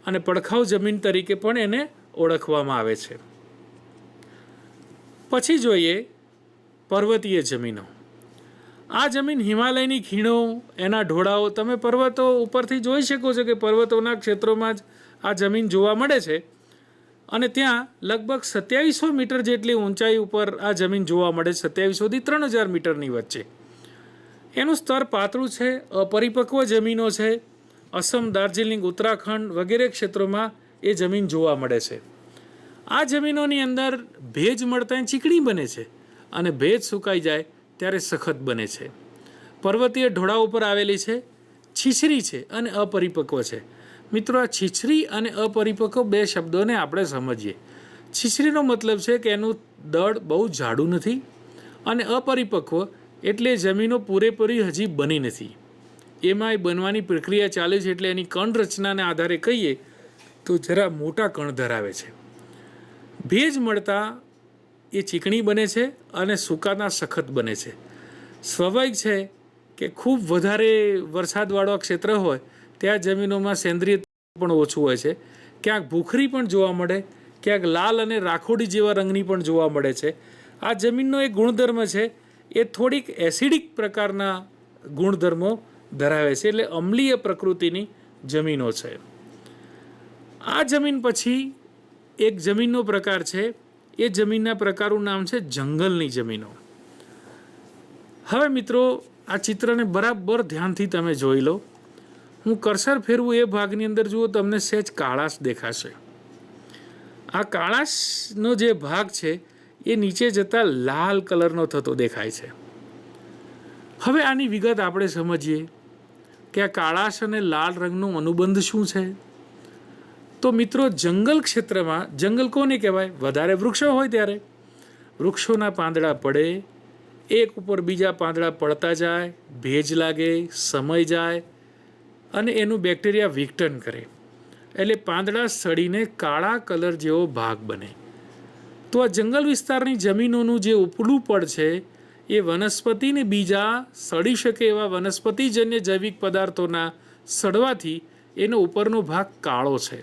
અને પડખાઉ જમીન તરીકે પણ એને ઓળખવામાં આવે છે. પછી જોઈએ પર્વતીય જમીનો. આ જમીન હિમાલયની ખીણો, એના ઢોળાવો, તમે પર્વતો ઉપરથી જોઈ શકો છો કે પર્વતોના ક્ષેત્રોમાં જ આ જમીન જોવા મળે છે. અને ત્યાં લગભગ 2700 મીટર જેટલી ઊંચાઈ ઉપર આ જમીન જોવા મળે છે, 2700થી 3000 મીટરની વચ્ચે. એનું સ્તર પાતળું છે, અપરિપક્વ જમીનો છે. અસમ, દાર્જિલિંગ, ઉત્તરાખંડ વગેરે ક્ષેત્રોમાં એ જમીન જોવા મળે છે. આ જમીનોની અંદર ભેજ મળતા ચીકણી બને છે અને ભેજ સુકાઈ જાય ત્યારે સખત બને છે. પર્વતીય ઢોળા ઉપર આવેલી છે, છીછરી છે અને અપરિપક્વ છે. મિત્રો, આ છીછરી અને અપરિપક્વ બે શબ્દોને આપણે સમજીએ. છીછરીનો મતલબ છે કે એનું દળ બહુ જાડું નથી, અને અપરિપક્વ એટલે જમીનો પૂરેપૂરી હજી બની નથી, એમાંય બનવાની પ્રક્રિયા ચાલે છે. એટલે એની કણ રચનાને આધારે કહીએ તો જરા મોટા કણ ધરાવે છે. ભેજ મળતા એ ચીકણી બને છે અને સુકાતા સખત બને છે. સ્વાભાવિક છે કે ખૂબ વધારે વરસાદવાળો ક્ષેત્ર હોય ત્યાં જમીનોમાં સેન્દ્રિય પણ ઓછું હોય છે. ક્યાંક ભૂખરી પણ જોવા મળે, ક્યાંક લાલ અને રાખોડી જેવા રંગની પણ જોવા મળે છે. આ જમીનનો એક ગુણધર્મ છે, એ થોડીક એસિડિક પ્રકારના ગુણધર્મો ધરાવે છે, એટલે અમ્લીય પ્રકૃતિની જમીનો છે. આ જમીન પછી એક જમીનનો પ્રકાર છે, એ જમીનના પ્રકારનું નામ છે જંગલની જમીનો. હવે મિત્રો, આ ચિત્રને બરાબર ધ્યાનથી તમે જોઈ લો. હું કર્સર ફેરવું એ ભાગની અંદર જુઓ, તમને સહેજ કાળાશ દેખાશે. આ કાળાશનો જે ભાગ છે એ નીચે જતા લાલ કલરનો થતો દેખાય છે. હવે આની વિગત આપણે સમજીએ કે આ કાળાશ અને લાલ રંગનો અનુબંધ શું છે. તો મિત્રો, જંગલ ક્ષેત્રમાં, જંગલ કોને કહેવાય? વધારે વૃક્ષો હોય ત્યારે વૃક્ષોના પાંદડા પડે, એક ઉપર બીજા પાંદડા પડતા જાય, ભેજ લાગે, સમય જાય અને એનું બેક્ટેરિયા વિઘટન કરે, એટલે પાંદડા સડીને કાળા કલર જેવો ભાગ બને. તો આ જંગલ વિસ્તારની જમીનોનું જે ઉપલું પડ છે એ વનસ્પતિને બીજા સડી શકે એવા વનસ્પતિજન્ય જૈવિક પદાર્થોના સડવાથી એનો ઉપરનો ભાગ કાળો છે.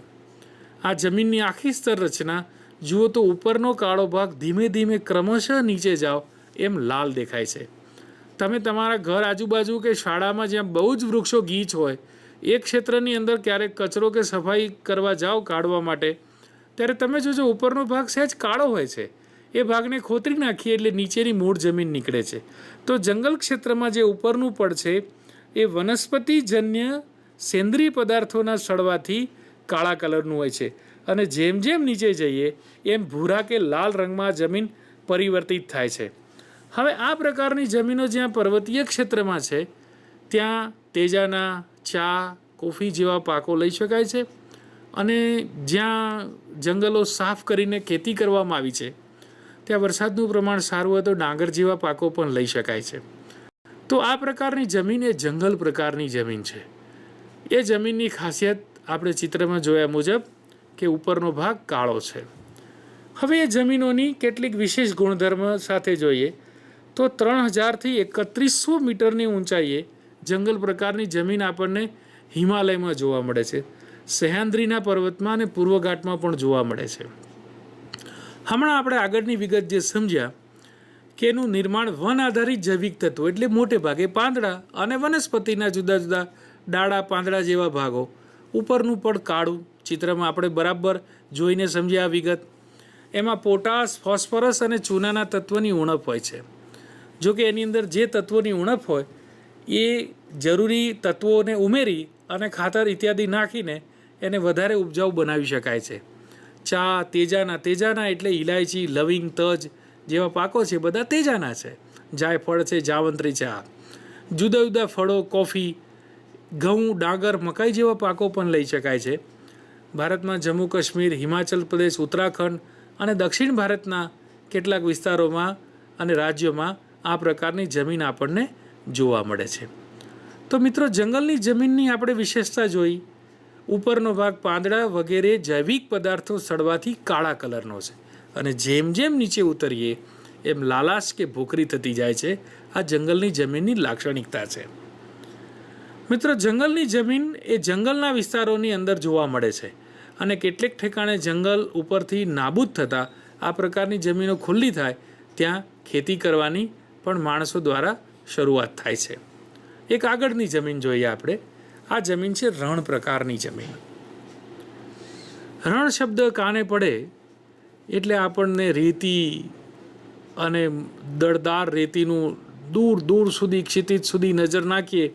આ જમીનની આખી સ્તર રચના જુઓ તો ઉપરનો કાળો ભાગ ધીમે ધીમે ક્રમશઃ નીચે જાઓ એમ લાલ દેખાય છે. તમે તમારા ઘર આજુબાજુ કે શાળામાં જ્યાં બહુ જ વૃક્ષો ગીચ હોય એ ક્ષેત્રની અંદર ક્યારેક કચરો કે સફાઈ કરવા જાઓ કાઢવા માટે, ત્યારે તમે જોજો ઉપરનો ભાગ સહેજ કાળો હોય છે. એ ભાગને ખોતરી નાખીએ એટલે નીચેની મૂળ જમીન નીકળે છે. તો જંગલ ક્ષેત્રમાં જે ઉપરનું પડ છે એ વનસ્પતિજન્ય સેન્દ્રિય પદાર્થોના સડવાથી કાળા કલરનું હોય છે, અને જેમ જેમ નીચે જઈએ એમ ભૂરા કે લાલ રંગમાં જમીન પરિવર્તિત થાય છે. હવે આ પ્રકારની જમીનો જ્યાં પર્વતીય ક્ષેત્રમાં છે ત્યાં તેજાના, ચા, કોફી જેવા પાકો લઈ શકાય છે. અને જ્યાં જંગલો સાફ કરીને ખેતી કરવામાં આવી છે ત્યાં વરસાદનું પ્રમાણ સારું હોય તો ડાંગર જેવા પાકો પણ લઈ શકાય છે. તો આ પ્રકારની જમીન એ જંગલ પ્રકારની જમીન છે. એ જમીનની ખાસિયત આપણે ચિત્રમાં જોયા મુજબ કે ઉપરનો ભાગ કાળો છે. હવે એ જમીનોની કેટલીક વિશેષ ગુણધર્મ સાથે જોઈએ તો 3000થી 3100 મીટરની ઊંચાઈએ જંગલ પ્રકારની જમીન આપણને હિમાલયમાં જોવા મળે છે. સહ્યાદ્રીના પર્વતમાં અને પૂર્વ ઘાટમાં પણ જોવા મળે છે. હમણાં આપણે આગળની વિગત જે સમજ્યા કે એનું નિર્માણ વન આધારિત જૈવિક તત્વો એટલે મોટે ભાગે પાંદડા અને વનસ્પતિના જુદા જુદા ડાળા, પાંદડા જેવા ભાગો, ઉપરનું પડ કાળું, ચિત્રમાં આપણે બરાબર જોઈને સમજ્યા વિગત. એમાં પોટાશ, ફોસ્ફરસ અને ચૂનાના તત્વની ઉણપ હોય છે. જો કે એની અંદર જે તત્વોની ઉણપ હોય એ જરૂરી તત્વોને ઉમેરી અને ખાતર ઇત્યાદિ નાખીને એને વધારે ઉપજાઉ બનાવી શકાય છે. ચા, તેજાના એટલે ઇલાયચી, લવિંગ, તજ જેવા પાકો છે બધા તેજાના છે. જાયફળ છે, જાવંત્રી છે. આ જુદા જુદા ફળો, કોફી, ઘઉં, ડાંગર, મકાઈ જેવા પાકો પણ લઈ શકાય છે. ભારતમાં જમ્મુ કાશ્મીર, હિમાચલ પ્રદેશ, ઉત્તરાખંડ અને દક્ષિણ ભારતના કેટલાક વિસ્તારોમાં અને રાજ્યોમાં આ પ્રકારની જમીન આપણને જોવા મળે છે. તો મિત્રો, જંગલની જમીનની આપણે વિશેષતા જોઈ. ઉપરનો ભાગ પાંદડા વગેરે જૈવિક પદાર્થો સડવાથી કાળા કલરનો છે અને જેમ જેમ નીચે ઉતરીએ એમ લાલાશ કે ભૂખરી થતી જાય છે. આ જંગલની જમીનની લાક્ષણિકતા છે. મિત્રો, જંગલની જમીન એ જંગલના વિસ્તારોની અંદર જોવા મળે છે અને કેટલેક ઠેકાણે જંગલ ઉપરથી નાબૂદ થતાં આ પ્રકારની જમીનો ખુલ્લી થાય ત્યાં ખેતી કરવાની પણ માણસો દ્વારા શરૂઆત થાય છે. એક આગળની જમીન જોઈએ આપણે. આ જમીન છે રણ પ્રકારની જમીન. રણ શબ્દ કાને પડે એટલે આપણને રેતી અને દળદાર રેતીનું દૂર દૂર સુધી, ક્ષિતિજ સુધી નજર નાખીએ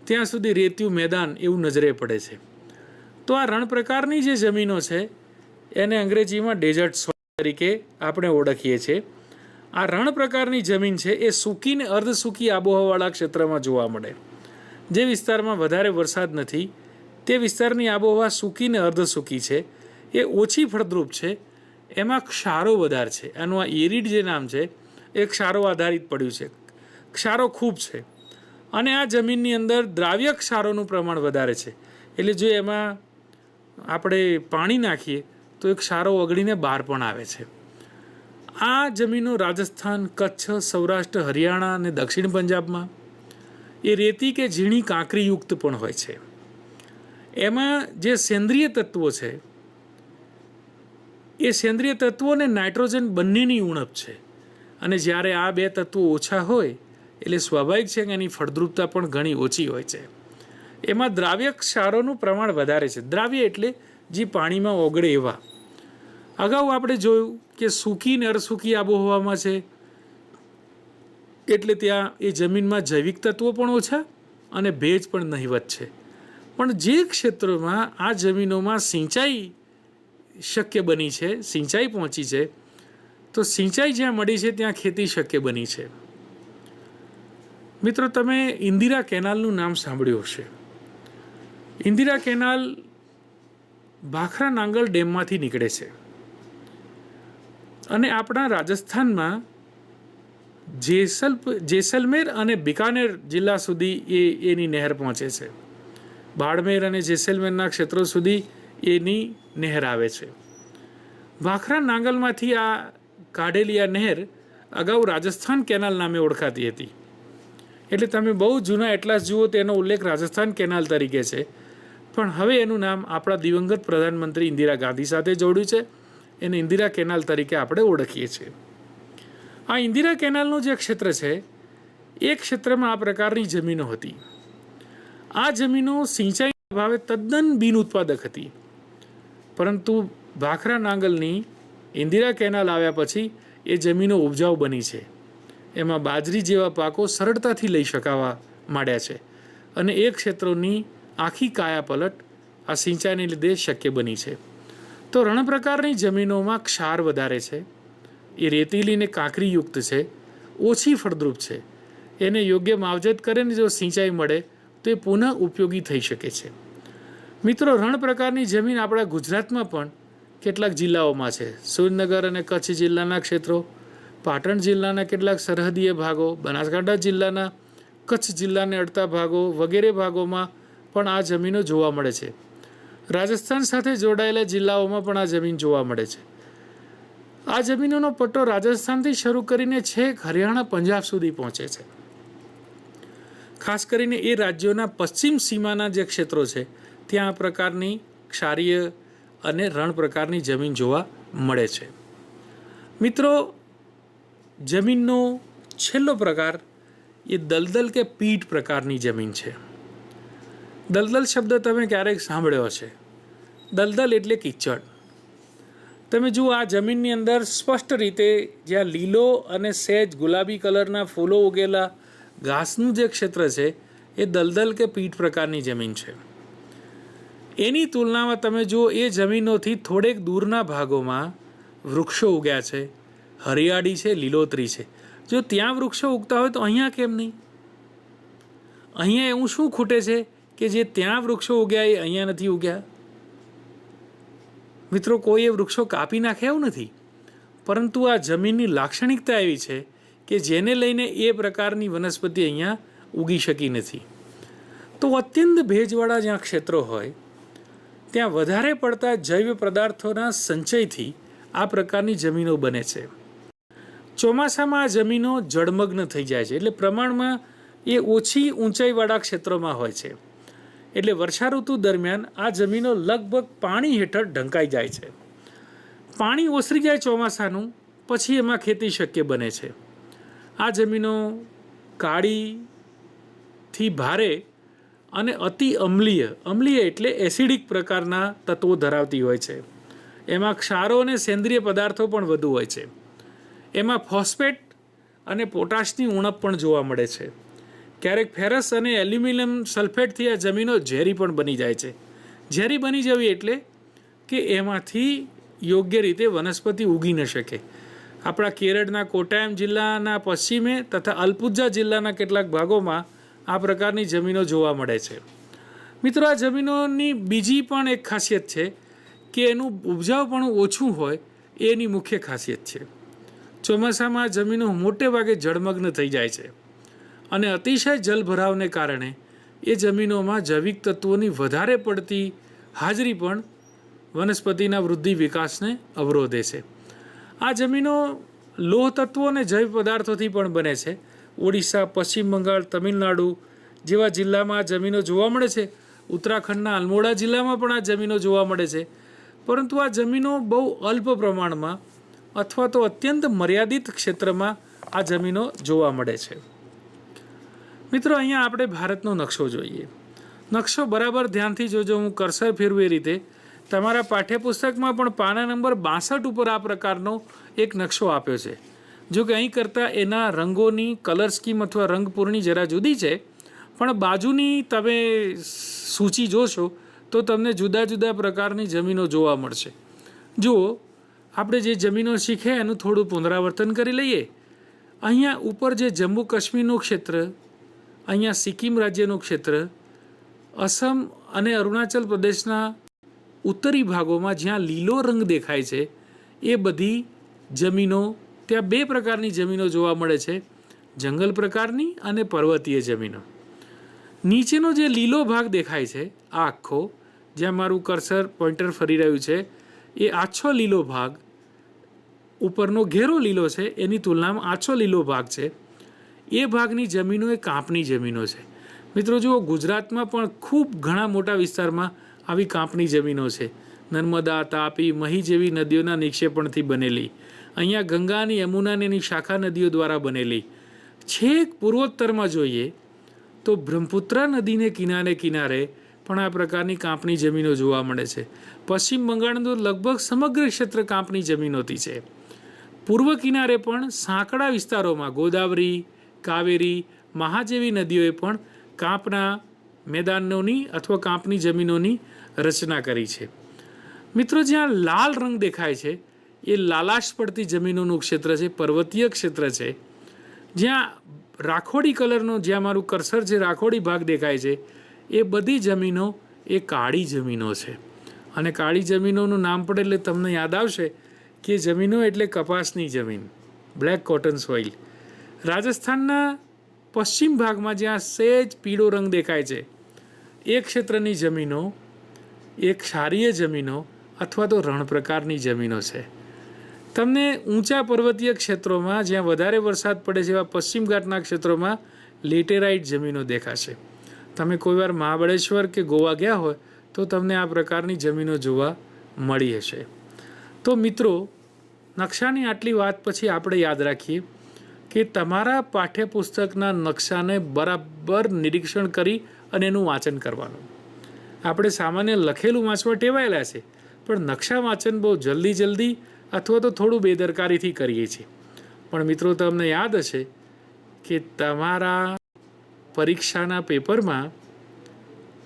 ત્યાં સુધી રેતીયું મેદાન એવું નજરે પડે છે. તો આ રણ પ્રકારની જે જમીનો છે એને અંગ્રેજીમાં ડેઝર્ટ સોઇલ તરીકે આપણે ઓળખીએ છીએ. આ રણ પ્રકારની જમીન છે એ સૂકી ને અર્ધ સૂકી આબોહવાવાળા ક્ષેત્રમાં જોવા મળે. જે વિસ્તારમાં વધારે વરસાદ નથી તે વિસ્તારની આબોહવા સૂકી ને અર્ધ સૂકી છે. એ ઓછી ફળદ્રુપ છે. એમાં ક્ષારો વધારે છે. આનું આ એરિડ જે નામ છે એ ક્ષારો આધારિત પડ્યું છે. ક્ષારો ખૂબ છે અને આ જમીનની અંદર દ્રાવ્ય ક્ષારોનું પ્રમાણ વધારે છે. એટલે જો એમાં આપણે પાણી નાખીએ તો એ ક્ષારો ઓગળીને બહાર પણ આવે છે. આ જમીનો રાજસ્થાન, કચ્છ, સૌરાષ્ટ્ર, હરિયાણા અને દક્ષિણ પંજાબમાં એ રેતી કે ઝીણી કાંકરીયુક્ત પણ હોય છે. એમાં જે સેન્દ્રિય તત્વો છે એ સેન્દ્રિય તત્વો અને નાઇટ્રોજન બંનેની ઉણપ છે અને જ્યારે આ બે તત્વો ઓછા હોય એટલે સ્વાભાવિક છે કે એની ફળદ્રુપતા પણ ઘણી ઓછી હોય છે. એમાં દ્રાવ્ય ક્ષારોનું પ્રમાણ વધારે છે. દ્રાવ્ય એટલે જે પાણીમાં ઓગળે એવા. અગાઉ આપણે જોયું કે સૂકી ને અર્ધસૂકી આબોહવામાં છે એટલે ત્યાં એ જમીનમાં જૈવિક તત્વો પણ ઓછા અને ભેજ પણ નહિવત છે. પણ જે ક્ષેત્રોમાં આ જમીનોમાં સિંચાઈ શક્ય બની છે, સિંચાઈ પહોંચી છે, તો સિંચાઈ જ્યાં મળી છે ત્યાં ખેતી શક્ય બની છે. મિત્રો, તમે ઇન્દિરા કેનાલનું નામ સાંભળ્યું હશે. ઇન્દિરા કેનાલ ભાખરા નાંગલ ડેમમાંથી નીકળે છે અને આપણા રાજસ્થાનમાં જેસલમેર અને બિકાનેર જિલ્લા સુધી એની નહેર પહોંચે છે. બાડમેર અને જેસલમેરના ક્ષેત્રો સુધી એની નહેર આવે છે. ભાખરા નાંગલમાંથી આ કાઢેલી આ નહેર અગાઉ રાજસ્થાન કેનાલ નામે ઓળખાતી હતી. એટલે તમે બહુ જૂના એટલાસ જુઓ તેનો ઉલ્લેખ રાજસ્થાન કેનાલ તરીકે છે, પણ હવે એનું નામ આપણા દિવંગત પ્રધાનમંત્રી ઇન્દિરા ગાંધી સાથે જોડ્યું છે. એને ઇન્દિરા કેનાલ તરીકે આપણે ઓળખીએ છીએ. આ ઇન્દિરા કેનાલનું જે ક્ષેત્ર છે એ ક્ષેત્રમાં આ પ્રકારની જમીનો હતી. આ જમીનો સિંચાઈના અભાવે તદ્દન બિન ઉત્પાદક હતી, પરંતુ ભાખરા નાંગલની ઇન્દિરા કેનાલ આવ્યા પછી એ જમીનો ઉપજાઉ બની છે. એમાં બાજરી જેવા પાકો સરળતાથી લઈ શકાવા માંડ્યા છે અને એ ક્ષેત્રોની આખી કાયાપલટ આ સિંચાઈને લીધે શક્ય બની છે. તો રણ પ્રકારની જમીનોમાં ક્ષાર વધારે છે, એ રેતીલી ને કાંકરીયુક્ત છે, ઓછી ફળદ્રુપ છે. એને યોગ્ય માવજત કરીને જો સિંચાઈ મળે તો એ પુનઃ ઉપયોગી થઈ શકે છે. મિત્રો, રણ પ્રકારની જમીન આપણા ગુજરાતમાં પણ કેટલાક જિલ્લાઓમાં છે. સુરેન્દ્રનગર અને કચ્છ જિલ્લાના ક્ષેત્રો, પાટણ જિલ્લાના કેટલાક સરહદીય ભાગો, બનાસકાંઠા જિલ્લાના કચ્છ જિલ્લાને અડતા ભાગો વગેરે ભાગોમાં પણ આ જમીનો જોવા મળે છે. રાજસ્થાન સાથે જોડાયેલા જિલ્લાઓમાં પણ આ જમીન જોવા મળે છે. આ જમીનોનો પટ્ટો રાજસ્થાનથી શરૂ કરીને છેક હરિયાણા, પંજાબ સુધી પહોંચે છે. ખાસ કરીને એ રાજ્યોના પશ્ચિમ સીમાના જે ક્ષેત્રો છે ત્યાં આ પ્રકારની ક્ષારીય અને રણ પ્રકારની જમીન જોવા મળે છે. મિત્રો, જમીનનો છેલ્લો પ્રકાર એ દલદલ કે પીઠ પ્રકારની જમીન છે. દલદલ શબ્દ તમે ક્યારેક સાંભળ્યો હશે. દલદલ એટલે કિચડ. તમે જુઓ, આ જમીનની અંદર સ્પષ્ટ રીતે જ્યાં લીલો અને સહેજ ગુલાબી કલરના ફૂલો ઉગેલા ઘાસનું જે ક્ષેત્ર છે એ દલદલ કે પીઠ પ્રકારની જમીન છે. એની તુલનામાં તમે જુઓ, એ જમીનોથી થોડેક દૂરના ભાગોમાં વૃક્ષો ઉગ્યા છે, હરિયાળી છે, લીલોતરી છે. જો ત્યાં વૃક્ષો ઉગતા હોય તો અહીંયા કેમ નહીં? અહીંયા એવું શું ખૂટે છે કે જે ત્યાં વૃક્ષો ઉગ્યા એ અહીંયા નથી ઉગ્યા? મિત્રો, કોઈએ વૃક્ષો કાપી નાખ્યા એવું નથી, પરંતુ આ જમીનની લાક્ષણિકતા એવી છે કે જેને લઈને એ પ્રકારની વનસ્પતિ અહીંયા ઉગી શકી નથી. તો અત્યંત ભેજવાળા જ્યાં ક્ષેત્રો હોય ત્યાં વધારે પડતા જૈવ પદાર્થોના સંચયથી આ પ્રકારની જમીનો બને છે. ચોમાસામાં આ જમીનો જળમગ્ન થઈ જાય છે, એટલે પ્રમાણમાં એ ઓછી ઊંચાઈવાળા ક્ષેત્રોમાં હોય છે. એટલે વર્ષા ઋતુ દરમિયાન આ જમીનો લગભગ પાણી હેઠળ ઢંકાઈ જાય છે. પાણી ઓસરી જાય ચોમાસાનું, પછી એમાં ખેતી શક્ય બને છે. આ જમીનો કાળીથી ભારે અને અતિ અમ્લીય એટલે એસિડિક પ્રકારના તત્વો ધરાવતી હોય છે. એમાં ક્ષારો અને સેન્દ્રિય પદાર્થો પણ વધુ હોય છે. એમાં ફોસ્ફેટ અને પોટાશની ઉણપ પણ જોવા મળે છે. ક્યારેક ફેરસ અને એલ્યુમિનિયમ સલ્ફેટથી આ જમીનો ઝેરી પણ બની જાય છે. ઝેરી બની જવી એટલે કે એમાંથી યોગ્ય રીતે વનસ્પતિ ઉગી ન શકે. આપણા કેરળના કોટાયમ જિલ્લાના પશ્ચિમે તથા અલપુઝા જિલ્લાના કેટલાક ભાગોમાં આ પ્રકારની જમીનો જોવા મળે છે. મિત્રો, આ જમીનોની બીજી પણ એક ખાસિયત છે કે એનું ઉપજાઉપણું ઓછું હોય એ એની મુખ્ય ખાસિયત છે. ચોમાસામાં જમીનો મોટે ભાગે જળમગ્ન થઈ જાય છે અને અતિશય જલભરાવને કારણે એ જમીનોમાં જૈવિક તત્વોની વધારે પડતી હાજરી પણ વનસ્પતિના વૃદ્ધિ વિકાસને અવરોધે છે. આ જમીનો લોહ તત્વો અને જૈવ પદાર્થોથી પણ બને છે. ઓડિશા, પશ્ચિમ બંગાળ, તમિલનાડુ જેવા જિલ્લામાં આ જમીનો જોવા મળે છે. ઉત્તરાખંડના અલ્મોડા જિલ્લામાં પણ આ જમીનો જોવા મળે છે. પરંતુ આ જમીનો બહુ અલ્પ પ્રમાણમાં અથવા તો અત્યંત મર્યાદિત ક્ષેત્રમાં આ જમીનો જોવા મળે છે. મિત્રો, અહીંયા આપણે ભારતનો નકશો જોઈએ. નકશો બરાબર ધ્યાનથી જોજો. હું કર્સર ફેરવું એ રીતે તમારા પાઠ્યપુસ્તકમાં પણ પાના નંબર 62 ઉપર આ પ્રકારનો એક નકશો આપ્યો છે. જો કે અહીં કરતાં એના રંગોની કલર સ્કીમ અથવા રંગપૂર્ણી જરા જુદી છે, પણ બાજુની તમે સૂચિ જોશો તો તમને જુદા જુદા પ્રકારની જમીનો જોવા મળશે. જુઓ, આપણે જે જમીનો શીખે એનું થોડું પુનરાવર્તન કરી લઈએ. અહીંયા ઉપર જે જમ્મુ કાશ્મીરનું ક્ષેત્ર, અહીંયા સિક્કિમ રાજ્યનું ક્ષેત્ર, અસમ અને અરુણાચલ પ્રદેશના ઉત્તરી ભાગોમાં જ્યાં લીલો રંગ દેખાય છે એ બધી જમીનો, ત્યાં બે પ્રકારની જમીનો જોવા મળે છે, જંગલ પ્રકારની અને પર્વતીય જમીનો. નીચેનો જે લીલો ભાગ દેખાય છે આ આખો, જ્યાં મારું કર્સર પોઇન્ટર ફરી રહ્યું છે, એ આછો લીલો ભાગ, ઉપરનો ઘેરો લીલો છે એની તુલનામાં આછો લીલો ભાગ છે. એ ભાગની જમીનો એ કાંપની જમીનો છે. મિત્રો જુઓ, ગુજરાતમાં પણ ખૂબ ઘણા મોટા વિસ્તારમાં આવી કાંપની જમીનો છે. નર્મદા, તાપી, મહી જેવી નદીઓના નિક્ષેપણથી બનેલી, અહીંયા ગંગા અને યમુના અને એની શાખા નદીઓ દ્વારા બનેલી. છેક પૂર્વોત્તરમાં જોઈએ તો બ્રહ્મપુત્ર નદીને કિનારે પણ આ પ્રકારની કાંપની જમીનો જોવા મળે છે. પશ્ચિમ બંગાળનું લગભગ સમગ્ર ક્ષેત્ર કાંપની જમીનોથી છે. પૂર્વ કિનારે પણ સાંકડા વિસ્તારોમાં ગોદાવરી, કાવેરી, મહા જેવી નદીઓએ પણ કાંપના મેદાનોની અથવા કાંપની જમીનોની રચના કરી છે. મિત્રો, જ્યાં લાલ રંગ દેખાય છે એ લાલાશ પડતી જમીનોનું ક્ષેત્ર છે, પર્વતીય ક્ષેત્ર છે. જ્યાં રાખોડી કલરનો, જ્યાં મારું કર્સર છે, રાખોડી ભાગ દેખાય છે, એ બધી જમીનો એ કાળી જમીનો છે. અને કાળી જમીનોનું નામ પડે એટલે તમને યાદ આવશે કે જમીનો એટલે કપાસની જમીન, બ્લેક કોટન સોઇલ. રાજસ્થાનના પશ્ચિમ ભાગમાં જ્યાં સહેજ પીળો રંગ દેખાય છે એ ક્ષેત્રની જમીનો એ ક્ષારીય જમીનો અથવા તો રણ પ્રકારની જમીનો છે. તમને ઊંચા પર્વતીય ક્ષેત્રોમાં જ્યાં વધારે વરસાદ પડે છે એવા પશ્ચિમ ઘાટના ક્ષેત્રોમાં લેટેરાઇટ જમીનો દેખાશે. તમે કોઈવાર મહાબળેશ્વર કે ગોવા ગયા હોય તો તમને આ પ્રકારની જમીનો જોવા મળી હશે. તો મિત્રો, નકશાની આટલી વાત પછી આપણે યાદ રાખીએ કે તમારા પાઠ્યપુસ્તકના નકશાને બરાબર નિરીક્ષણ કરી અને એનું વાંચન કરવાનું. આપણે સામાન્ય લખેલું વાંચવા ટેવાયેલા છે, પણ નકશા વાંચન બહુ જલ્દી અથવા તો થોડું બેદરકારીથી કરીએ છીએ. પણ મિત્રો, તમને યાદ હશે કે તમારા પરીક્ષાના પેપરમાં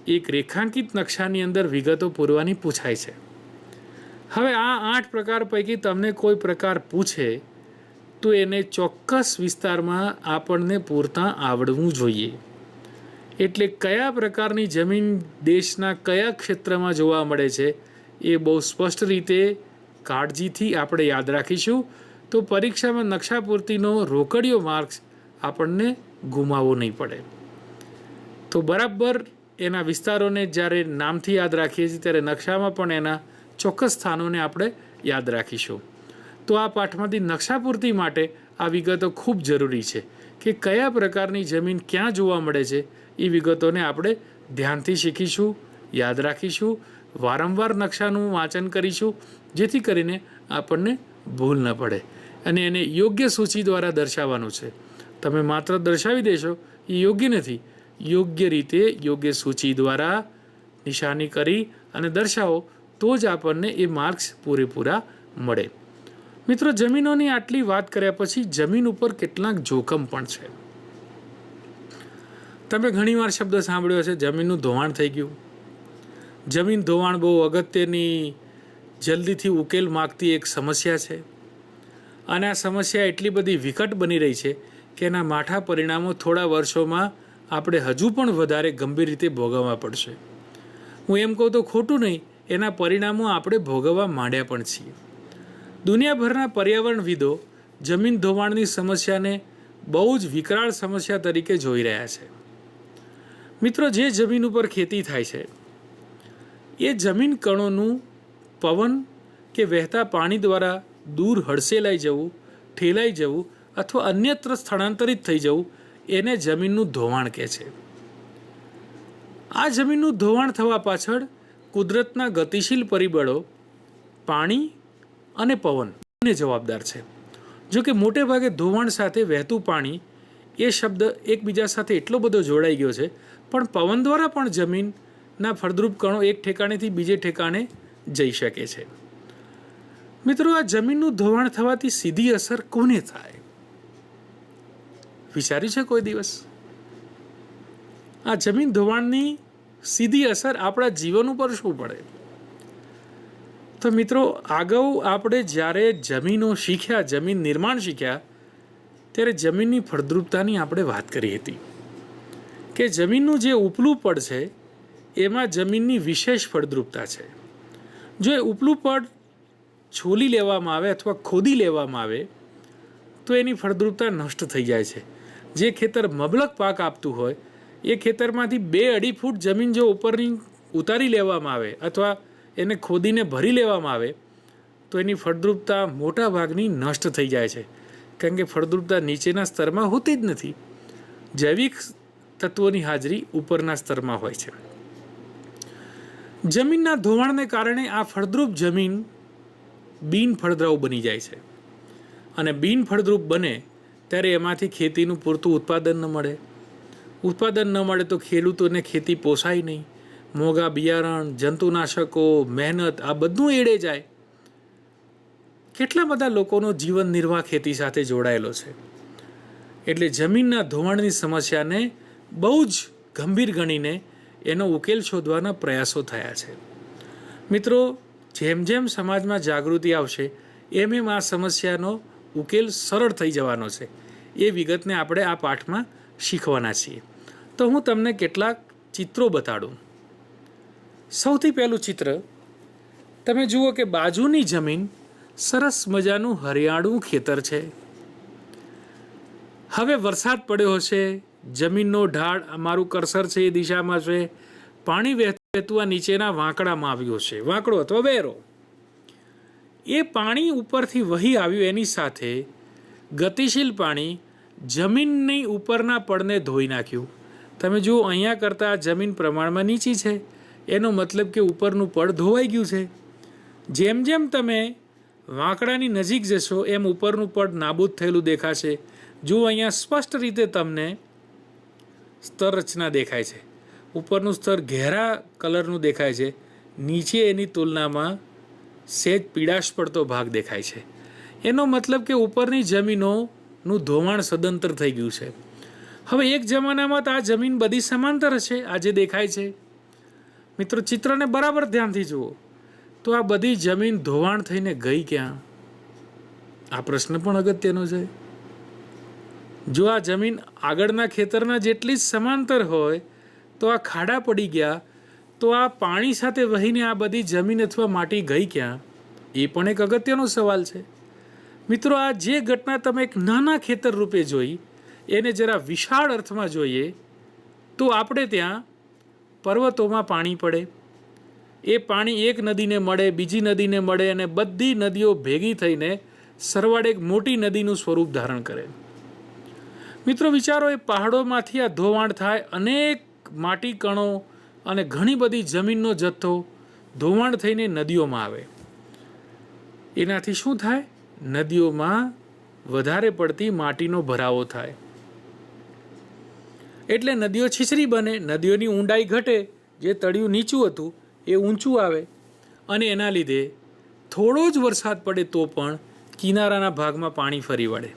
એક રેખાંકિત નકશાની અંદર વિગતો પૂરવાની પૂછાય છે. હવે આ 8 પ્રકાર પૈકી તમને કોઈ પ્રકાર પૂછે તો એને ચોક્કસ વિસ્તારમાં આપણને પૂરતા આવડવું જોઈએ. એટલે કયા પ્રકારની જમીન દેશના કયા ક્ષેત્રમાં જોવા મળે છે એ બહુ સ્પષ્ટ રીતે કાળજીથી આપણે યાદ રાખીશું, તો પરીક્ષામાં નકશાપૂર્તિનો રોકડિયો માર્ક્સ આપણને ગુમાવવો નહીં પડે. તો બરાબર એના વિસ્તારોને જ્યારે નામથી યાદ રાખીએ છીએ ત્યારે નકશામાં પણ એના ચોક્કસ સ્થાનોને આપણે યાદ રાખીશું. તો આ પાઠમાંથી નકશાપૂર્તિ માટે આ વિગતો ખૂબ જરૂરી છે કે કયા પ્રકારની જમીન ક્યાં જોવા મળે છે. એ વિગતોને આપણે ધ્યાનથી શીખીશું, યાદ રાખીશું, વારંવાર નકશાનું વાંચન કરીશું, જેથી કરીને આપણને ભૂલ ન પડે. અને એને યોગ્ય સૂચિ દ્વારા દર્શાવવાનું છે. તમે માત્ર દર્શાવી દેશો એ યોગ્ય નથી. યોગ્ય રીતે યોગ્ય સૂચિ દ્વારા નિશાની કરી અને દર્શાવો તો જ આપણને એ માર્ક્સ પૂરેપૂરા મળે. મિત્રો, જમીનોની આટલી વાત કર્યા પછી જમીન ઉપર કેટલાક જોખમ પણ છે. તમે ઘણીવાર શબ્દ સાંભળ્યો છે, જમીનનું ધોવાણ થઈ ગયું. જમીન ધોવાણ બહુ અગત્યની, જલ્દીથી ઉકેલ માગતી એક સમસ્યા છે. અને આ સમસ્યા એટલી બધી વિકટ બની રહી છે કે એના માઠા પરિણામો થોડા વર્ષોમાં આપણે હજુ પણ વધારે ગંભીર રીતે ભોગવવા પડશે. હું એમ કહું તો ખોટું નહીં, એના પરિણામો આપણે ભોગવવા માંડ્યા પણ છીએ. દુનિયાભરના પર્યાવરણવિદો જમીન ધોવાણની સમસ્યાને બહુ જ વિકરાળ સમસ્યા તરીકે જોઈ રહ્યા છે. મિત્રો, જે જમીન ઉપર ખેતી થાય છે એ જમીન કણોનું પવન કે વહેતા પાણી દ્વારા દૂર હડસેલાઈ જવું, ઠેલાઈ જવું અથવા અન્યત્ર સ્થળાંતરિત થઈ જવું એને જમીનનું ધોવાણ કહે છે. આ જમીનનું ધોવાણ થવા પાછળ કુદરતના ગતિશીલ પરિબળો પાણી અને પવન બંને જવાબદાર છે. જો કે મોટે ભાગે ધોવાણ સાથે વહેતું પાણી એ શબ્દ એકબીજા સાથે એટલો બધો જોડાઈ ગયો છે, પણ પવન દ્વારા પણ જમીનના ફળદ્રુપ કણો એક ઠેકાણેથી બીજે ઠેકાણે જઈ શકે છે. મિત્રો, આ જમીનનું ધોવાણ થવાથી સીધી અસર કોને થાય? વિચાર્યું છે કોઈ દિવસ? આ જમીન ધોવાણની સીધી અસર આપણા જીવન ઉપર શું પડે? તો મિત્રો, અગાઉ આપણે જ્યારે જમીનો શીખ્યા, જમીન નિર્માણ શીખ્યા, ત્યારે જમીનની ફળદ્રુપતાની આપણે વાત કરી હતી કે જમીનનું જે ઉપલું પડ છે એમાં જમીનની વિશેષ ફળદ્રુપતા છે. જો એ ઉપલું પડ છોલી લેવામાં આવે અથવા ખોદી લેવામાં આવે તો એની ફળદ્રુપતા નષ્ટ થઈ જાય છે. જે ખેતર મબલક પાક આપતું હોય એ ખેતરમાંથી 2-2.5 ફૂટ જમીન જો ઉપરની ઉતારી લેવામાં આવે અથવા એને ખોદીને ભરી લેવામાં આવે તો એની ફળદ્રુપતા મોટા ભાગની નષ્ટ થઈ જાય છે, કારણ કે ફળદ્રુપતા નીચેના સ્તરમાં હોતી જ નથી. જૈવિક તત્વોની હાજરી ઉપરના સ્તરમાં હોય છે. જમીનના ધોવાણને કારણે આ ફળદ્રુપ જમીન બિનફળદ્રુપ બની જાય છે અને બિનફળદ્રુપ બને ત્યારે એમાંથી ખેતીનું પૂરતું ઉત્પાદન ન મળે. ઉત્પાદન ન મળે તો ખેડૂતોને ખેતી પોસાય નહીં. મોંઘા બિયારણ, જંતુનાશકો, મહેનત આ બધું એળે જાય. કેટલા બધા લોકોનો જીવન નિર્વાહ ખેતી સાથે જોડાયેલો છે. એટલે જમીનના ધોવાણની સમસ્યાને બહુ જ ગંભીર ગણીને એનો ઉકેલ શોધવાના પ્રયાસો થયા છે. મિત્રો, જેમ જેમ સમાજમાં જાગૃતિ આવશે એમ એમ આ સમસ્યાનો ઉકેલ સરળ થઈ જવાનો છે. એ વિગતને આપણે આ પાઠમાં શીખવાના છીએ. તો હું તમને કેટલાક ચિત્રો બતાડું. સૌથી પહેલું ચિત્ર તમે જુઓ કે બાજુની જમીન સરસ મજાનું હરિયાળું ખેતર છે. હવે વરસાદ પડ્યો હશે, જમીનનો ઢાળ, મારું કર્સર છે એ દિશામાં છે, પાણી વહેતું આ નીચેના વાંકડામાં આવ્યું છે, વાંકડો અથવા વેરો. એ પાણી ઉપરથી વહી આવ્યું, એની સાથે ગતિશીલ પાણી જમીનની ઉપરના પડને ધોઈ નાખ્યું. તમે જુઓ, અહીંયા કરતાં જમીન પ્રમાણમાં નીચી છે, એનો મતલબ કે ઉપરનું પડ ધોવાઈ ગયું છે. જેમ જેમ તમે વાંકડાની નજીક જશો એમ ઉપરનું પડ નાબૂદ થયેલું દેખાશે. જુઓ, અહીંયા સ્પષ્ટ રીતે તમને સ્તર રચના દેખાય છે. ઉપરનું સ્તર ઘેરા કલરનું દેખાય છે, નીચે એની તુલનામાં સહેજ પીળાશ પડતો ભાગ દેખાય છે. એનો મતલબ કે ઉપરની જમીનોનું ધોવાણ સદંતર થઈ ગયું છે. હવે એક જમાનામાં તો આ જમીન બધી સમાંતર છે, આજે દેખાય છે. મિત્રો, ચિત્રને બરાબર ધ્યાનથી જુઓ તો આ બધી જમીન ધોવાણ થઈને ગઈ ક્યાં? આ પ્રશ્ન પણ અગત્યનો છે. જો આ જમીન આગળના ખેતરના જેટલી જ સમાંતર હોય તો આ ખાડા પડી ગયા તો આ પાણી સાથે વહીને આ બધી જમીન અથવા માટી ગઈ ક્યાં? એ પણ એક અગત્યનો સવાલ છે. મિત્રો, આ જે ઘટના તમે એક નાના ખેતર રૂપે જોઈ એને જરા વિશાળ અર્થમાં જોઈએ તો આપણે ત્યાં પર્વતોમાં પાણી પડે, એ પાણી એક નદીને મળે, બીજી નદીને મળે અને બધી નદીઓ ભેગી થઈને સરવાળે એક મોટી નદીનું સ્વરૂપ ધારણ કરે. મિત્રો વિચારો, એ પહાડોમાંથી આ ધોવાણ થાય, અનેક માટી કણો અને ઘણી બધી જમીનનો જથ્થો ધોવાણ થઈને નદીઓમાં આવે. એનાથી શું થાય? નદીઓમાં વધારે પડતી માટીનો ભરાવો થાય, એટલે નદીઓ છીછરી બને, નદીઓની ઊંડાઈ ઘટે, જે તળિયું નીચું હતું એ ઊંચું આવે અને એના લીધે થોડો જ વરસાદ પડે તો પણ કિનારાના ભાગમાં પાણી ફરી વળે.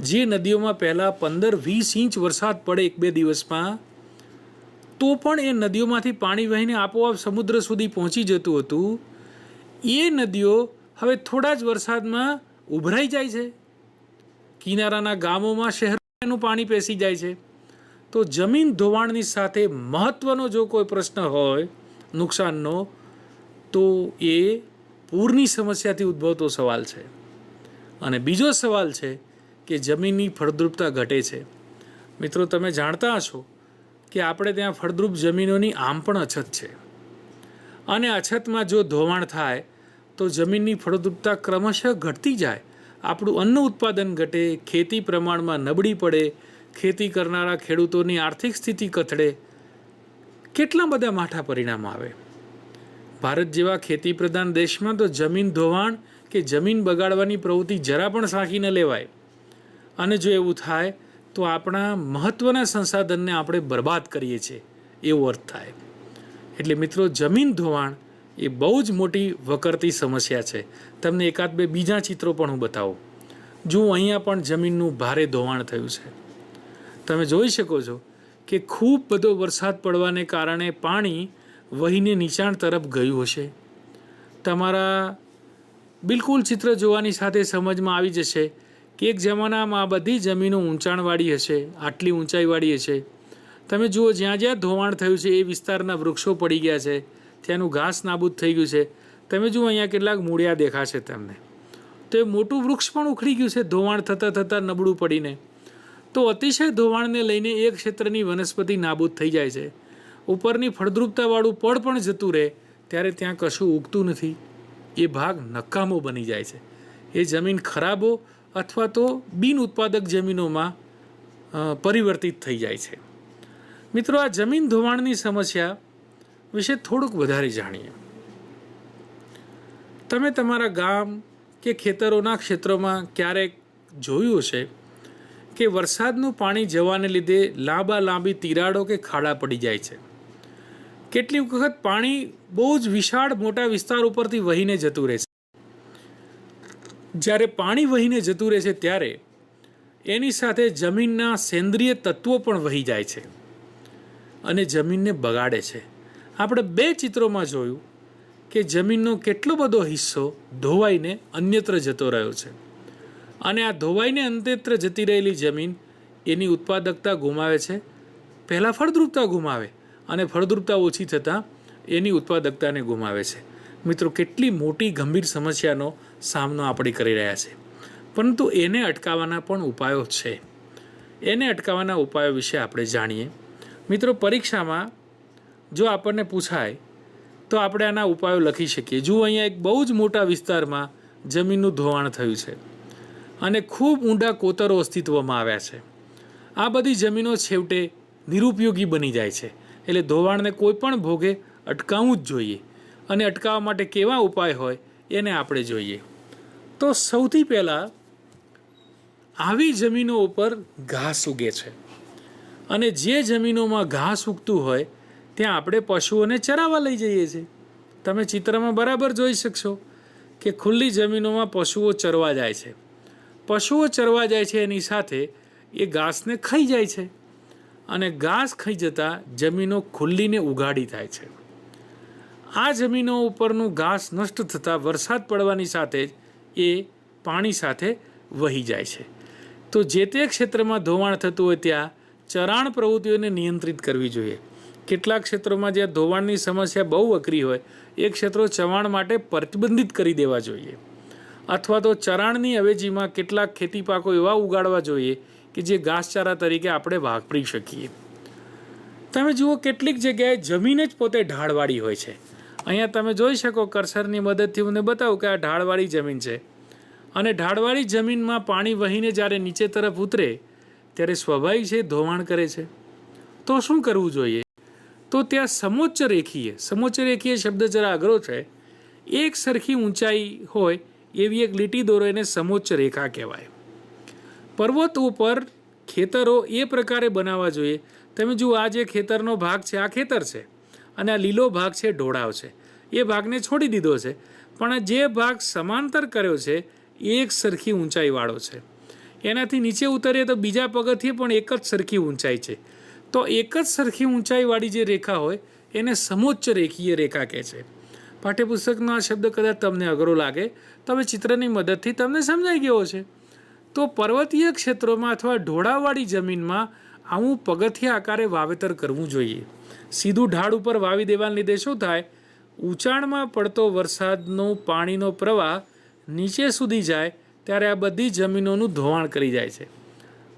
જે નદીઓમાં પહેલાં 15-20 ઇંચ વરસાદ પડે એક બે દિવસમાં તો પણ એ નદીઓમાંથી પાણી વહીને આપોઆપ સમુદ્ર સુધી પહોંચી જતું હતું, એ નદીઓ હવે થોડા જ વરસાદમાં ઉભરાઈ જાય છે. કિનારાના ગામોમાં, શહેરોમાં પાણી પેસી જાય છે. તો જમીન ધોવાણની સાથે મહત્ત્વનો જો કોઈ પ્રશ્ન હોય નુકસાનનો તો એ પૂરની સમસ્યાથી ઉદ્ભવતો સવાલ છે. અને બીજો સવાલ છે કે જમીનની ફળદ્રુપતા ઘટે છે. મિત્રો, તમે જાણતા હશો કે આપણે ત્યાં ફળદ્રુપ જમીનોની આમ પણ અછત છે અને અછતમાં જો ધોવાણ થાય તો જમીનની ફળદ્રુપતા ક્રમશઃ ઘટતી જાય, આપણું અન્ન ઉત્પાદન ઘટે, ખેતી પ્રમાણમાં નબળી પડે, ખેતી કરનારા ખેડૂતોની આર્થિક સ્થિતિ કથળે, કેટલા બધા માઠા પરિણામ આવે. ભારત જેવા ખેતી પ્રધાન દેશમાં તો જમીન ધોવાણ કે જમીન બગાડવાની પ્રવૃત્તિ જરા પણ સાંખી ન લેવાય. અને જો એવું થાય તો આપણા મહત્ત્વના સંસાધનને આપણે બરબાદ કરીએ છીએ એવો અર્થ થાય. એટલે મિત્રો, જમીન ધોવાણ એ બહુ જ મોટી વકરતી સમસ્યા છે. તમને એકાદ બે બીજા ચિત્રો પણ હું બતાવું. જો અહીંયા પણ જમીનનું ભારે ધોવાણ થયું છે. તમે જોઈ શકો છો કે ખૂબ બધો વરસાદ પડવાને કારણે પાણી વહીને નીચાણ તરફ ગયું હશે. તમારા બિલકુલ ચિત્ર જોવાની સાથે સમજમાં આવી જશે કે એક જમાનામાં આ બધી જમીનો ઊંચાણવાળી હશે, આટલી ઊંચાઈવાળી હશે. તમે જુઓ, જ્યાં જ્યાં ધોવાણ થયું છે એ વિસ્તારના વૃક્ષો પડી ગયા છે, ત્યાંનું ઘાસ નાબૂદ થઈ ગયું છે. તમે જુઓ, અહીંયા કેટલાક મૂળિયા દેખાશે તમને, તો એ મોટું વૃક્ષ પણ ઉખડી ગયું છે ધોવાણ થતાં થતાં નબળું પડીને. તો અતિશય ધોવાણને લઈને એક ક્ષેત્રની વનસ્પતિ નાબૂદ થઈ જાય છે, ઉપરની ફળદ્રુપતાવાળું પડ પણ જતું રહે, ત્યારે ત્યાં કશું ઉગતું નથી. એ ભાગ નકામો બની જાય છે. એ જમીન ખરાબો અથવા તો બિન ઉત્પાદક જમીનોમાં પરિવર્તિત થઈ જાય છે. મિત્રો, આ જમીન ધોવાણની સમસ્યા વિશે થોડુંક વધારે જાણીએ. તમે તમારા ગામ કે ખેતરોના ક્ષેત્રોમાં ક્યારેક જોયું હશે કે વરસાદનું પાણી જવાને લીધે લાંબી તિરાડો કે ખાડા પડી જાય છે. કેટલીક વખત પાણી બહુ જ વિશાળ મોટા વિસ્તાર ઉપરથી વહીને જતું રહે છે. જ્યારે પાણી વહીને જતું રહે છે ત્યારે એની સાથે જમીનના સેન્દ્રિય તત્વો પણ વહી જાય છે અને જમીનને બગાડે છે. આપણે બે ચિત્રોમાં જોયું કે જમીનનો કેટલો બધો હિસ્સો ધોવાઈને અન્યત્ર જતો રહ્યો છે અને આ ધોવાઈને અન્યત્ર જતી રહેલી જમીન એની ઉત્પાદકતા ગુમાવે છે. પહેલાં ફળદ્રુપતા ગુમાવે અને ફળદ્રુપતા ઓછી થતાં એની ઉત્પાદકતાને ગુમાવે છે. મિત્રો, કેટલી મોટી ગંભીર સમસ્યાનો સામનો આપણે કરી રહ્યા છે. પરંતુ એને અટકાવવાના પણ ઉપાયો છે. એને અટકાવવાના ઉપાયો વિશે આપણે જાણીએ. મિત્રો, પરીક્ષામાં જો આપણને પૂછાય તો આપણે આના ઉપાયો લખી શકીએ. જુઓ, અહીંયા એક બહુ જ મોટા વિસ્તારમાં જમીનનું ધોવાણ થયું છે અને ખૂબ ઊંડા કોતરો અસ્તિત્વમાં આવ્યા છે. આ બધી જમીનો છેવટે નિરુપયોગી બની જાય છે. એટલે ધોવાણને કોઈ પણ ભોગે અટકાવવું જ જોઈએ અને અટકાવવા માટે કેવા ઉપાય હોય એને આપણે જોઈએ. તો સૌથી પહેલાં આવી જમીનો ઉપર ઘાસ ઉગે છે અને જે જમીનોમાં ઘાસ ઉગતું હોય ત્યાં આપણે પશુઓને ચરાવવા લઈ જઈએ છીએ. તમે ચિત્રમાં બરાબર જોઈ શકશો કે ખુલ્લી જમીનોમાં પશુઓ ચરવા જાય છે. પશુઓ ચરવા જાય છે એની સાથે એ ઘાસને ખાઈ જાય છે અને ઘાસ ખાઈ જતાં જમીનો ખુલ્લીને ઉગાડી થાય છે. આ જમીનો ઉપરનું ઘાસ નષ્ટ થતાં વરસાદ પડવાની સાથે જ એ પાણી સાથે વહી જાય છે. તો જે તે ક્ષેત્રમાં ધોવાણ થતું હોય ત્યાં ચરાણ પ્રવૃત્તિઓને નિયંત્રિત કરવી જોઈએ. કેટલાક ક્ષેત્રોમાં જ્યાં ધોવાણની સમસ્યા બહુ અઘરી હોય એ ક્ષેત્રો ચવાણ માટે પ્રતિબંધિત કરી દેવા જોઈએ, અથવા તો ચરાણની અવેજીમાં કેટલાક ખેતી પાકો એવા ઉગાડવા જોઈએ કે જે ઘાસચારા તરીકે આપણે વાપરી શકીએ. તમે જુઓ કેટલીક જગ્યાએ જમીન જ પોતે ઢાળવાળી હોય છે. અહીંયા તમે જોઈ શકો, કર્સરની મદદથી હું બતાવું કે આ ઢાળવાળી જમીન છે, અને ઢાળવાળી જમીનમાં પાણી વહીને જ્યારે નીચે તરફ ઉતરે ત્યારે સ્વાભાવિક છે ધોવાણ કરે છે. તો શું કરવું જોઈએ? તો ત્યાં સમોચ્ચ રેખીય શબ્દ જરા અઘરો છે. એક સરખી ઊંચાઈ હોય એવી એક લીટી દોરો, એને સમોચ્ચ રેખા કહેવાય. પર્વતો ઉપર ખેતરો એ પ્રકારે બનાવવા જોઈએ. તમે જુઓ, આ જે ખેતરનો ભાગ છે આ ખેતર છે, અને આ લીલો ભાગ છે ઢોળાવ છે. એ ભાગને છોડી દીધો છે, પણ જે ભાગ સમાંતર કર્યો છે એ એક સરખી ઊંચાઈવાળો છે. એનાથી નીચે ઉતરીએ તો બીજા પગથિયે પણ એક જ સરખી ઊંચાઈ છે. તો એક જ સરખી ઊંચાઈવાળી જે રેખા હોય એને સમોચ્ચ રેખીય રેખા કહે છે. પાઠ્યપુસ્તકનો આ શબ્દ કદાચ તમને અઘરો લાગે તો હવે ચિત્રની મદદથી તમને સમજાઈ ગયો છે. તો પર્વતીય ક્ષેત્રોમાં અથવા ઢોળાવવાળી જમીનમાં આવું પગથિયા આકારે વાવેતર કરવું જોઈએ. સીધું ઢાળ ઉપર વાવી દેવાને લીધે શું થાય? ઊંચાણમાં પડતો વરસાદનો પાણીનો પ્રવાહ નીચે સુધી જાય ત્યારે આ બધી જમીનોનું ધોવાણ કરી જાય છે.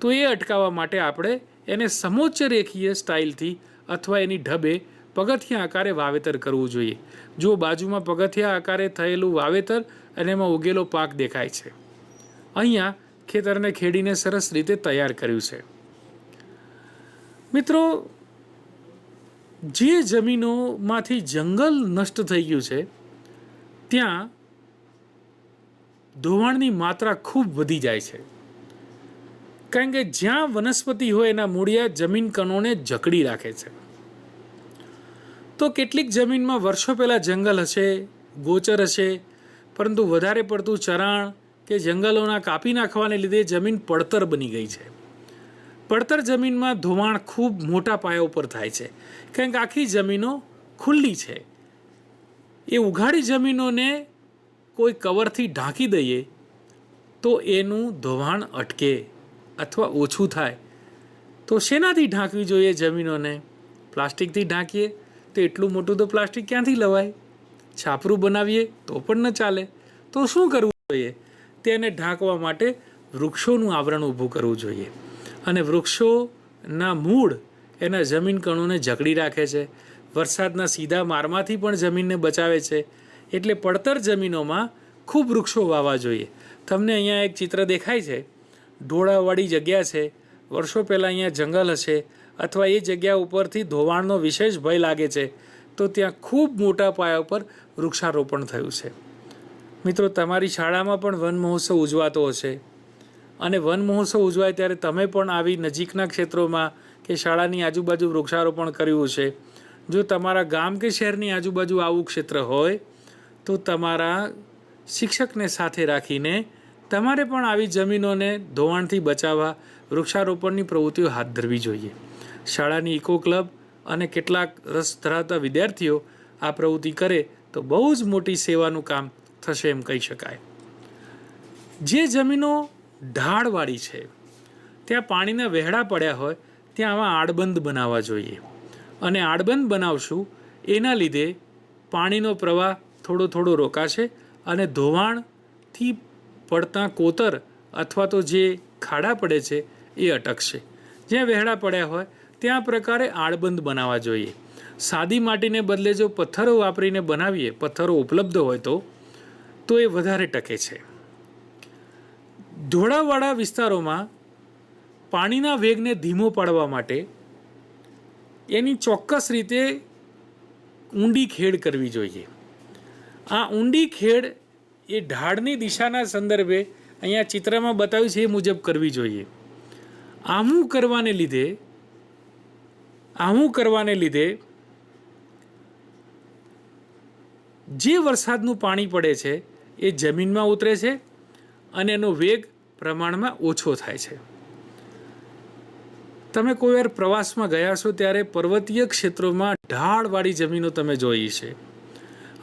તો એ અટકાવવા માટે આપણે એને સમોચ્ચ રેખીય સ્ટાઇલથી અથવા એની ઢબે પગથિયા આકારે વાવેતર કરવું જોઈએ. જો બાજુમાં પગથિયા આકારે થયેલું વાવેતર અને એમાં ઉગેલો પાક દેખાય છે. અહીંયા ખેતરને ખેડીને સરસ રીતે તૈયાર કર્યું છે. મિત્રો, જે જમીનોમાંથી જંગલ નષ્ટ થઈ ગયું છે ત્યાં ધોવાણની માત્રા ખૂબ વધી જાય છે, કારણ કે જ્યાં વનસ્પતિ હોય એના મૂળિયા જમીન કણોને જકડી રાખે છે. તો કેટલીક જમીનમાં વર્ષો પહેલાં જંગલ હશે, ગોચર હશે, પરંતુ વધારે પડતું ચરાણ કે જંગલોના કાપી નાખવાને લીધે જમીન પડતર બની ગઈ છે. પડતર જમીનમાં ધોવાણ ખૂબ મોટા પાયા ઉપર થાય છે, કારણ કે આખી જમીનો ખુલ્લી છે. એ ઉઘાડી જમીનોને કોઈ કવરથી ઢાંકી દઈએ તો એનું ધોવાણ અટકે અથવા ઓછું થાય. તો શેનાથી ઢાંકવી જોઈએ જમીનોને? પ્લાસ્ટિકથી ઢાંકીએ તો એટલું મોટું તો પ્લાસ્ટિક ક્યાંથી લવાય? છાપરું બનાવીએ તો પણ ન ચાલે. તો શું કરવું જોઈએ? તેને ઢાંકવા માટે વૃક્ષોનું આવરણ ઊભું કરવું જોઈએ. અને વૃક્ષોના મૂળ એના જમીન કણોને જકડી રાખે છે, વરસાદના સીધા મારમાંથી પણ જમીનને બચાવે છે. એટલે પડતર જમીનોમાં ખૂબ વૃક્ષો વાવવા જોઈએ. તમને અહીંયા એક ચિત્ર દેખાય છે, ઢોળાવવાળી જગ્યા છે, વર્ષો પહેલાં અહીંયા જંગલ હશે, અથવા એ જગ્યા ઉપરથી ધોવાણનો વિશેષ ભય લાગે છે, તો ત્યાં ખૂબ મોટા પાયા ઉપર વૃક્ષારોપણ થયું છે. મિત્રો, તમારી શાળામાં પણ વન મહોત્સવ ઉજવાતો હશે, અને વન મહોત્સવ ઉજવાય ત્યારે તમે પણ આવી નજીકના ક્ષેત્રોમાં કે શાળાની આજુબાજુ વૃક્ષારોપણ કર્યું છે. જો તમારા ગામ કે શહેરની આજુબાજુ આવું ક્ષેત્ર હોય તો તમારા શિક્ષકને સાથે રાખીને તમારે પણ આવી જમીનોને ધોવાણથી બચાવવા વૃક્ષારોપણની પ્રવૃત્તિઓ હાથ ધરવી જોઈએ. શાળાની ઇકો ક્લબ અને કેટલાક રસ ધરાવતા વિદ્યાર્થીઓ આ પ્રવૃત્તિ કરે તો બહુ જ મોટી સેવાનું કામ થશે એમ કહી શકાય. જે જમીનો ઢાળવાળી છે ત્યાં પાણીના વહેડા પડ્યા હોય ત્યાં આવા આડબંધ બનાવવા જોઈએ. અને આડબંધ બનાવશું એના લીધે પાણીનો પ્રવાહ થોડો થોડો રોકાશે અને ધોવાણથી પડતા કોતર અથવા તો જે ખાડા પડે છે એ અટકશે. જ્યાં વહેડા પડ્યા હોય ત્યાં પ્રકારે આડબંધ બનાવવા જોઈએ. સાદી માટીને બદલે જો પથ્થરો વાપરીને બનાવીએ, પથ્થરો ઉપલબ્ધ હોય તો એ વધારે ટકે છે. ઢોળાવવાળા વિસ્તારોમાં પાણીના વેગને ધીમો પાડવા માટે એની ચોક્કસ રીતે ઊંડી ખેડ કરવી જોઈએ. આ ઊંડી ખેડ એ ઢાળની દિશાના સંદર્ભે અહીંયા ચિત્રમાં બતાવ્યું છે એ મુજબ કરવી જોઈએ. આવું કરવાને લીધે જે વરસાદનું પાણી પડે છે એ જમીનમાં ઉતરે છે અને એનો વેગ પ્રમાણમાં ઓછો થાય છે. તમે કોઈ વાર પ્રવાસમાં ગયા છો ત્યારે પર્વતીય ક્ષેત્રોમાં ઢાળવાળી જમીનો તમે જોઈ છે.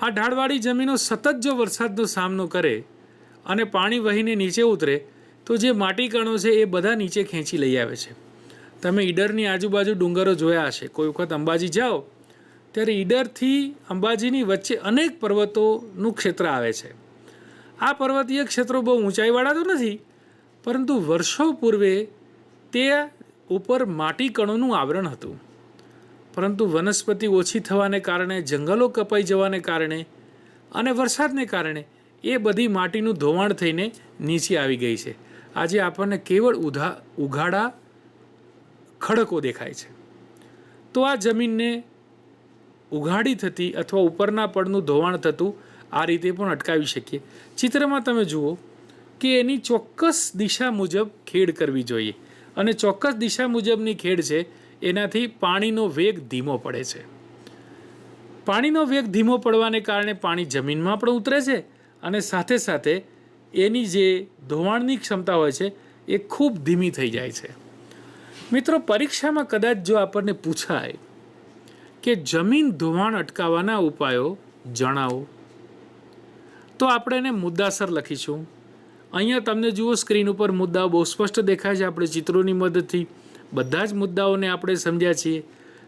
આ ઢાળવાળી જમીનો સતત જો વરસાદનો સામનો કરે અને પાણી વહીને નીચે ઉતરે તો જે માટી કણો છે એ બધા નીચે ખેંચી લઈ આવે છે. તમે ઈડરની આજુબાજુ ડુંગરો જોયા હશે. કોઈ વખત અંબાજી જાઓ ત્યારે ઈડરથી અંબાજીની વચ્ચે અનેક પર્વતોનું ક્ષેત્ર આવે છે. આ પર્વતીય ક્ષેત્રો બહુ ઊંચાઈવાળા તો નથી, પરંતુ વર્ષો પૂર્વે તે ઉપર માટી કણોનું આવરણ હતું. પરંતુ વનસ્પતિ ઓછી થવાને કારણે, જંગલો કપાઈ જવાને કારણે અને વરસાદને કારણે એ બધી માટીનું ધોવાણ થઈને નીચે આવી ગઈ છે. આજે આપણને કેવળ ઉઘાડા ખડકો દેખાય છે. તો આ જમીનને ઉઘાડી થતી અથવા ઉપરના પડનું ધોવાણ થતું આ રીતે પણ અટકાવી શકીએ. ચિત્રમાં તમે જુઓ કે એની ચોક્કસ દિશા મુજબ ખેડ કરવી જોઈએ, અને ચોક્કસ દિશા મુજબની ખેડ છે એનાથી પાણીનો વેગ ધીમો પડે છે. પાણીનો વેગ ધીમો પડવાને કારણે પાણી જમીનમાં પણ ઉતરે છે અને સાથે સાથે એની જે ધોવાણની ક્ષમતા હોય છે એ ખૂબ ધીમી થઈ જાય છે. મિત્રો, પરીક્ષામાં કદાચ જો આપણને પૂછાય કે જમીન ધોવાણ અટકાવવાના ઉપાયો જણાવો, તો આપણે એને મુદ્દાસર લખીશું. અહીંયા તમને જુઓ સ્ક્રીન ઉપર મુદ્દાઓ બહુ સ્પષ્ટ દેખાય છે. આપણે ચિત્રોની મદદથી બધા જ મુદ્દાઓને આપણે સમજ્યા છીએ.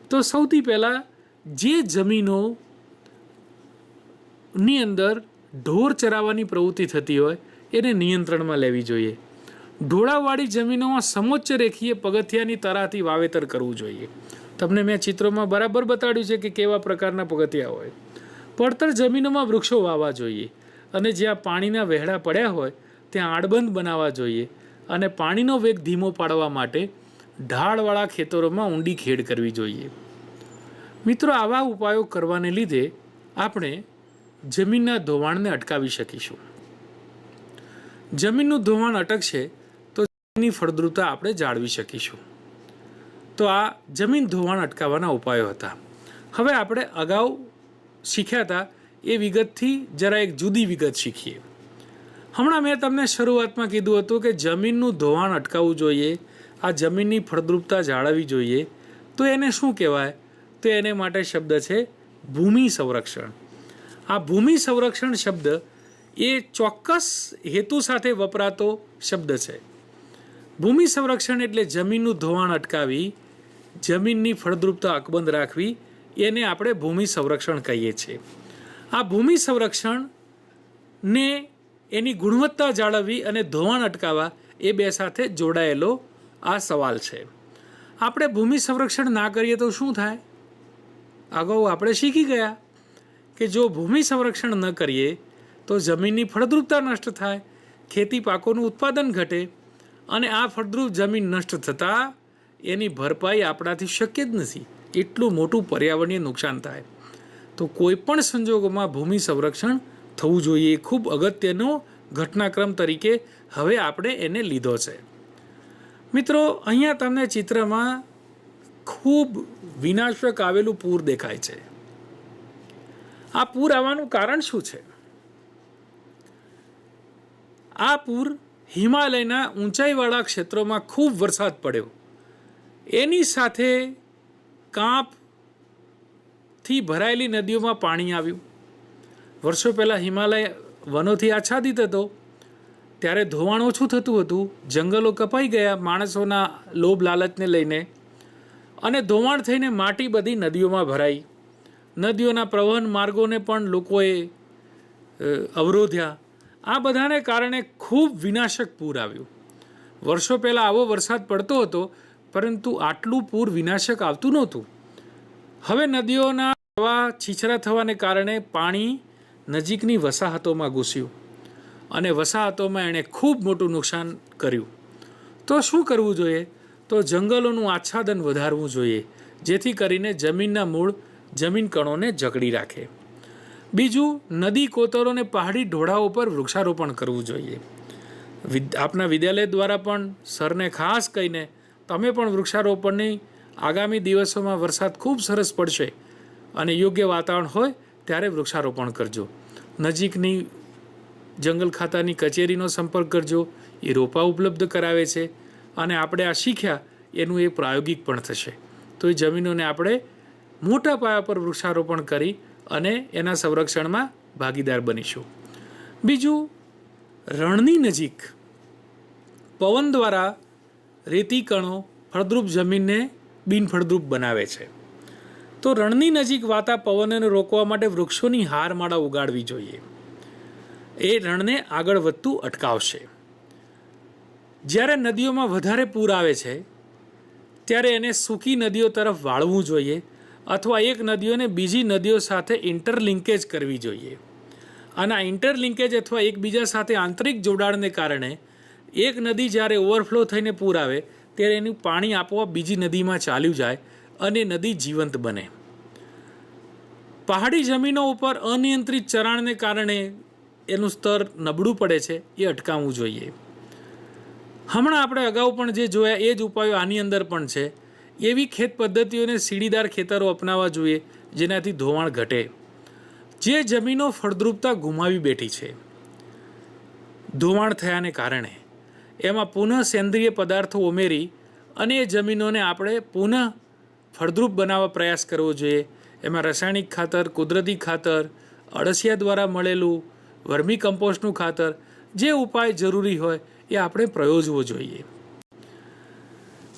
તો સૌથી પહેલાં જે જમીનોની અંદર ઢોર ચરાવવાની પ્રવૃત્તિ થતી હોય એને નિયંત્રણમાં લેવી જોઈએ. ઢોળાવવાળી જમીનોમાં સમોચ્ચ રેખીય પગથિયાની તરાહથી વાવેતર કરવું જોઈએ. તમને મેં ચિત્રોમાં બરાબર બતાડ્યું છે કે કેવા પ્રકારના પગથિયા હોય. પડતર જમીનોમાં વૃક્ષો વાવવા જોઈએ, અને જ્યાં પાણીના વહેડા પડ્યા હોય ત્યાં આડબંધ બનાવવા જોઈએ, અને પાણીનો વેગ ધીમો પાડવા માટે ઢાળવાળા ખેતરોમાં ઊંડી ખેડ કરવી જોઈએ. મિત્રો, આવા ઉપાયો કરવાને લીધે આપણે જમીનના ધોવાણને અટકાવી શકીશું. જમીનનું ધોવાણ અટકશે તો જમીનની ફળદ્રુપતા આપણે જાળવી શકીશું. તો આ જમીન ધોવાણ અટકાવવાના ઉપાયો હતા. હવે આપણે અગાઉ શીખ્યા હતા એ વિગતથી જરા એક જુદી વિગત શીખીએ. હમણાં મેં તમને શરૂઆતમાં કીધું હતું કે જમીનનું ધોવાણ અટકાવવું જોઈએ, આ જમીનની ફળદ્રુપતા જાળવવી જોઈએ. તો એને શું કહેવાય? તો એને માટે શબ્દ છે ભૂમિ સંરક્ષણ. આ ભૂમિ સંરક્ષણ શબ્દ એ ચોક્કસ હેતુ સાથે વપરાતો શબ્દ છે. ભૂમિ સંરક્ષણ એટલે જમીનનું ધોવાણ અટકાવી જમીનની ફળદ્રુપતા અકબંધ રાખવી, એને આપણે ભૂમિ સંરક્ષણ કહીએ છીએ. આ ભૂમિ સંરક્ષણને એની ગુણવત્તા જાળવવી અને ધોવાણ અટકાવવા એ બે સાથે જોડાયેલો આ સવાલ છે. આપણે ભૂમિ સંરક્ષણ ના કરીએ તો શું થાય? અગાઉ આપણે શીખી ગયા કે જો ભૂમિ સંરક્ષણ ન કરીએ તો જમીનની ફળદ્રુપતા નષ્ટ થાય, ખેતી પાકોનું ઉત્પાદન ઘટે, અને આ ફળદ્રુપ જમીન નષ્ટ થતાં એની ભરપાઈ આપણાથી શક્ય જ નથી. એટલું મોટું પર્યાવરણીય નુકસાન થાય. તો કોઈ પણ સંજોગોમાં ભૂમિ સંરક્ષણ થવું જોઈએ. એ ખૂબ અગત્યનો ઘટનાક્રમ તરીકે હવે આપણે એને લીધો છે. મિત્રો, અહીંયા તમને ચિત્રમાં ખૂબ વિનાશક આવેલું પૂર દેખાય છે. આ પૂર આવવાનું કારણ શું છે? આ પૂર હિમાલયના ઊંચાઈવાળા ક્ષેત્રોમાં ખૂબ વરસાદ પડ્યો, એની સાથે કાંપથી ભરાયેલી નદીઓમાં પાણી આવ્યું. વર્ષો પહેલાં હિમાલય વનોથી આચ્છાદિત હતો, ત્યારે ધોવાણ ઓછું થતું હતું, જંગલો કપાઈ ગયા માણસોના લોભ લાલચને લઈને, અને ધોવાણ થઈને માટી બધી નદીઓમાં ભરાઈ. નદીઓના પ્રવહન માર્ગોને પણ લોકોએ અવરોધ્યા. આ બધાને કારણે ખૂબ વિનાશક પૂર આવ્યું. વર્ષો પહેલાં આવો વરસાદ પડતો હતો, પરંતુ આટલું પૂર વિનાશક આવતું નહોતું. હવે નદીઓના પ્રવાહ છીછરા થવાને કારણે પાણી નજીકની વસાહતોમાં ઘૂસ્યું, અને વસાહતોમાં એણે ખૂબ મોટું નુકસાન કર્યું. તો શું કરવું જોઈએ? તો જંગલોનું આચ્છાદન વધારવું જોઈએ, જેથી કરીને જમીનના મૂળ જમીન કણોને જકડી રાખે. બીજું, નદી કોતરો અને પહાડી ઢોળાવો પર વૃક્ષારોપણ કરવું જોઈએ. આપના વિદ્યાલય દ્વારા પણ સરને ખાસ કહીને તમે પણ વૃક્ષારોપણની આગામી દિવસોમાં વરસાદ ખૂબ સરસ પડશે અને યોગ્ય વાતાવરણ હોય ત્યારે વૃક્ષારોપણ કરજો. નજીકની જંગલ ખાતાની કચેરીનો સંપર્ક કરજો, એ રોપા ઉપલબ્ધ કરાવે છે, અને આપણે આ શીખ્યા એનું એ પ્રાયોગિક પણ થશે. તો એ જમીનોને આપણે મોટા પાયા પર વૃક્ષારોપણ કરી અને એના સંરક્ષણમાં ભાગીદાર બનીશું. બીજું, રણની નજીક પવન દ્વારા રેતી કણો ફળદ્રુપ જમીનને બિનફળદ્રુપ બનાવે છે. તો રણની નજીક વાતા પવનને રોકવા માટે વૃક્ષોની હારમાળા ઉગાડવી જોઈએ. એ રણને આગળ વધતું અટકાવશે. જ્યારે નદીઓમાં વધારે પૂર આવે છે ત્યારે એને સૂકી નદીઓ તરફ વાળવું જોઈએ અથવા એક નદીઓને બીજી નદીઓ સાથે ઇન્ટરલિંકેજ કરવી જોઈએ. અને આ ઇન્ટરલિંકેજ અથવા એકબીજા સાથે આંતરિક જોડાણને કારણે એક નદી જ્યારે ઓવરફ્લો થઈને પૂર આવે ત્યારે એનું પાણી આપોઆપ બીજી નદીમાં ચાલ્યું જાય અને નદી જીવંત બને. પહાડી જમીનો ઉપર અનિયંત્રિત ચરાણને કારણે એનું સ્તર નબળું પડે છે, એ અટકાવવું જોઈએ. હમણાં આપણે અગાઉ પણ જે જોયા એ જ ઉપાયો આની અંદર પણ છે. એવી ખેત પદ્ધતિઓને સીડીદાર ખેતરો અપનાવવા જોઈએ જેનાથી ધોવાણ ઘટે. જે જમીનો ફળદ્રુપતા ગુમાવી બેઠી છે ધોવાણ થયાને કારણે, એમાં પુનઃ સેન્દ્રિય પદાર્થો ઉમેરી અને એ જમીનોને આપણે પુનઃ ફળદ્રુપ બનાવવા પ્રયાસ કરવો જોઈએ. એમાં રાસાયણિક ખાતર, કુદરતી ખાતર, અળસિયા દ્વારા મળેલું વર્મી કમ્પોસ્ટનું ખાતર, જે ઉપાય જરૂરી હોય એ આપણે પ્રયોજવો જોઈએ.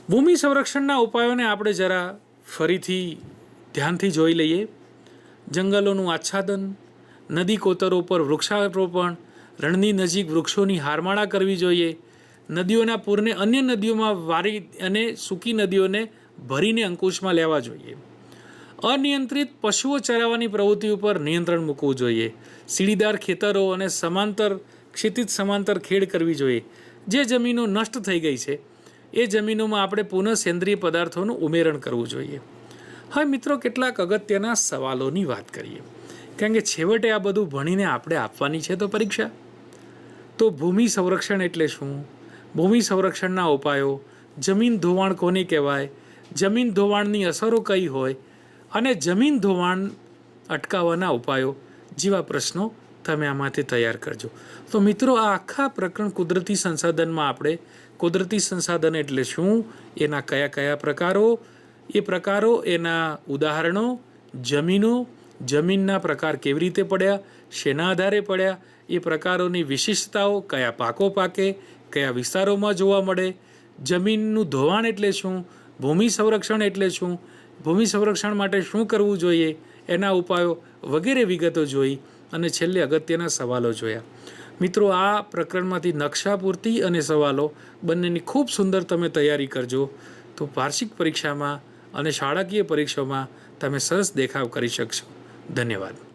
ભૂમિ સંરક્ષણના ઉપાયોને આપણે જરા ફરીથી ધ્યાનથી જોઈ લઈએ. જંગલોનું આચ્છાદન, નદી કોતરો પર વૃક્ષારોપણ, રણની નજીક વૃક્ષોની હારમાળા કરવી જોઈએ. નદીઓના પૂરને અન્ય નદીઓમાં વારી અને સૂકી નદીઓને ભરીને અંકુશમાં લેવા જોઈએ. અનિયંત્રિત પશુઓ ચરાવવાની પ્રવૃત્તિ ઉપર નિયંત્રણ મૂકવું જોઈએ. સીડીદાર ખેતરો અને ક્ષિતિજ સમાંતર ખેડ કરવી જોઈએ. જે જમીનો નષ્ટ થઈ ગઈ છે એ જમીનોમાં આપણે પુનઃ સેન્દ્રિય પદાર્થોનું ઉમેરણ કરવું જોઈએ. હવે મિત્રો, કેટલાક અગત્યના સવાલોની વાત કરીએ, કારણ કે છેવટે આ બધું ભણીને આપણે આપવાની છે તો પરીક્ષા. તો ભૂમિ સંરક્ષણ એટલે શું? ભૂમિ સંરક્ષણના ઉપાયો, જમીન ધોવાણ કોને કહેવાય, જમીન ધોવાણની અસરો કઈ હોય અને જમીન ધોવાણ અટકાવવાના ઉપાયો જેવા પ્રશ્નો તમે આમાંથી તૈયાર કરજો. તો મિત્રો, આ આખા પ્રકરણ કુદરતી સંસાધનમાં આપણે કુદરતી સંસાધન એટલે શું, એના કયા કયા પ્રકારો, એ પ્રકારો, એના ઉદાહરણો, જમીનો, જમીનના પ્રકાર કેવી રીતે પડ્યા, શેના આધારે પડ્યા, એ પ્રકારોની વિશિષ્ટતાઓ, કયા પાકો પાકે, કયા વિસ્તારોમાં જોવા મળે, જમીનનું ધોવાણ એટલે શું, ભૂમિ સંરક્ષણ એટલે શું, ભૂમિ સંરક્ષણ માટે શું કરવું જોઈએ, એના ઉપાયો વગેરે વિગતો જોઈ અને છેલ્લે અગત્યના સવાલો જોયા. મિત્રો, આ પ્રકરણમાંથી નકશા પૂર્તિ અને સવાલો બંનેની ખૂબ સુંદર તમે તૈયારી કરજો. તો વાર્ષિક પરીક્ષામાં અને શાળાકીય પરીક્ષામાં તમે સરસ દેખાવ કરી શકશો. ધન્યવાદ.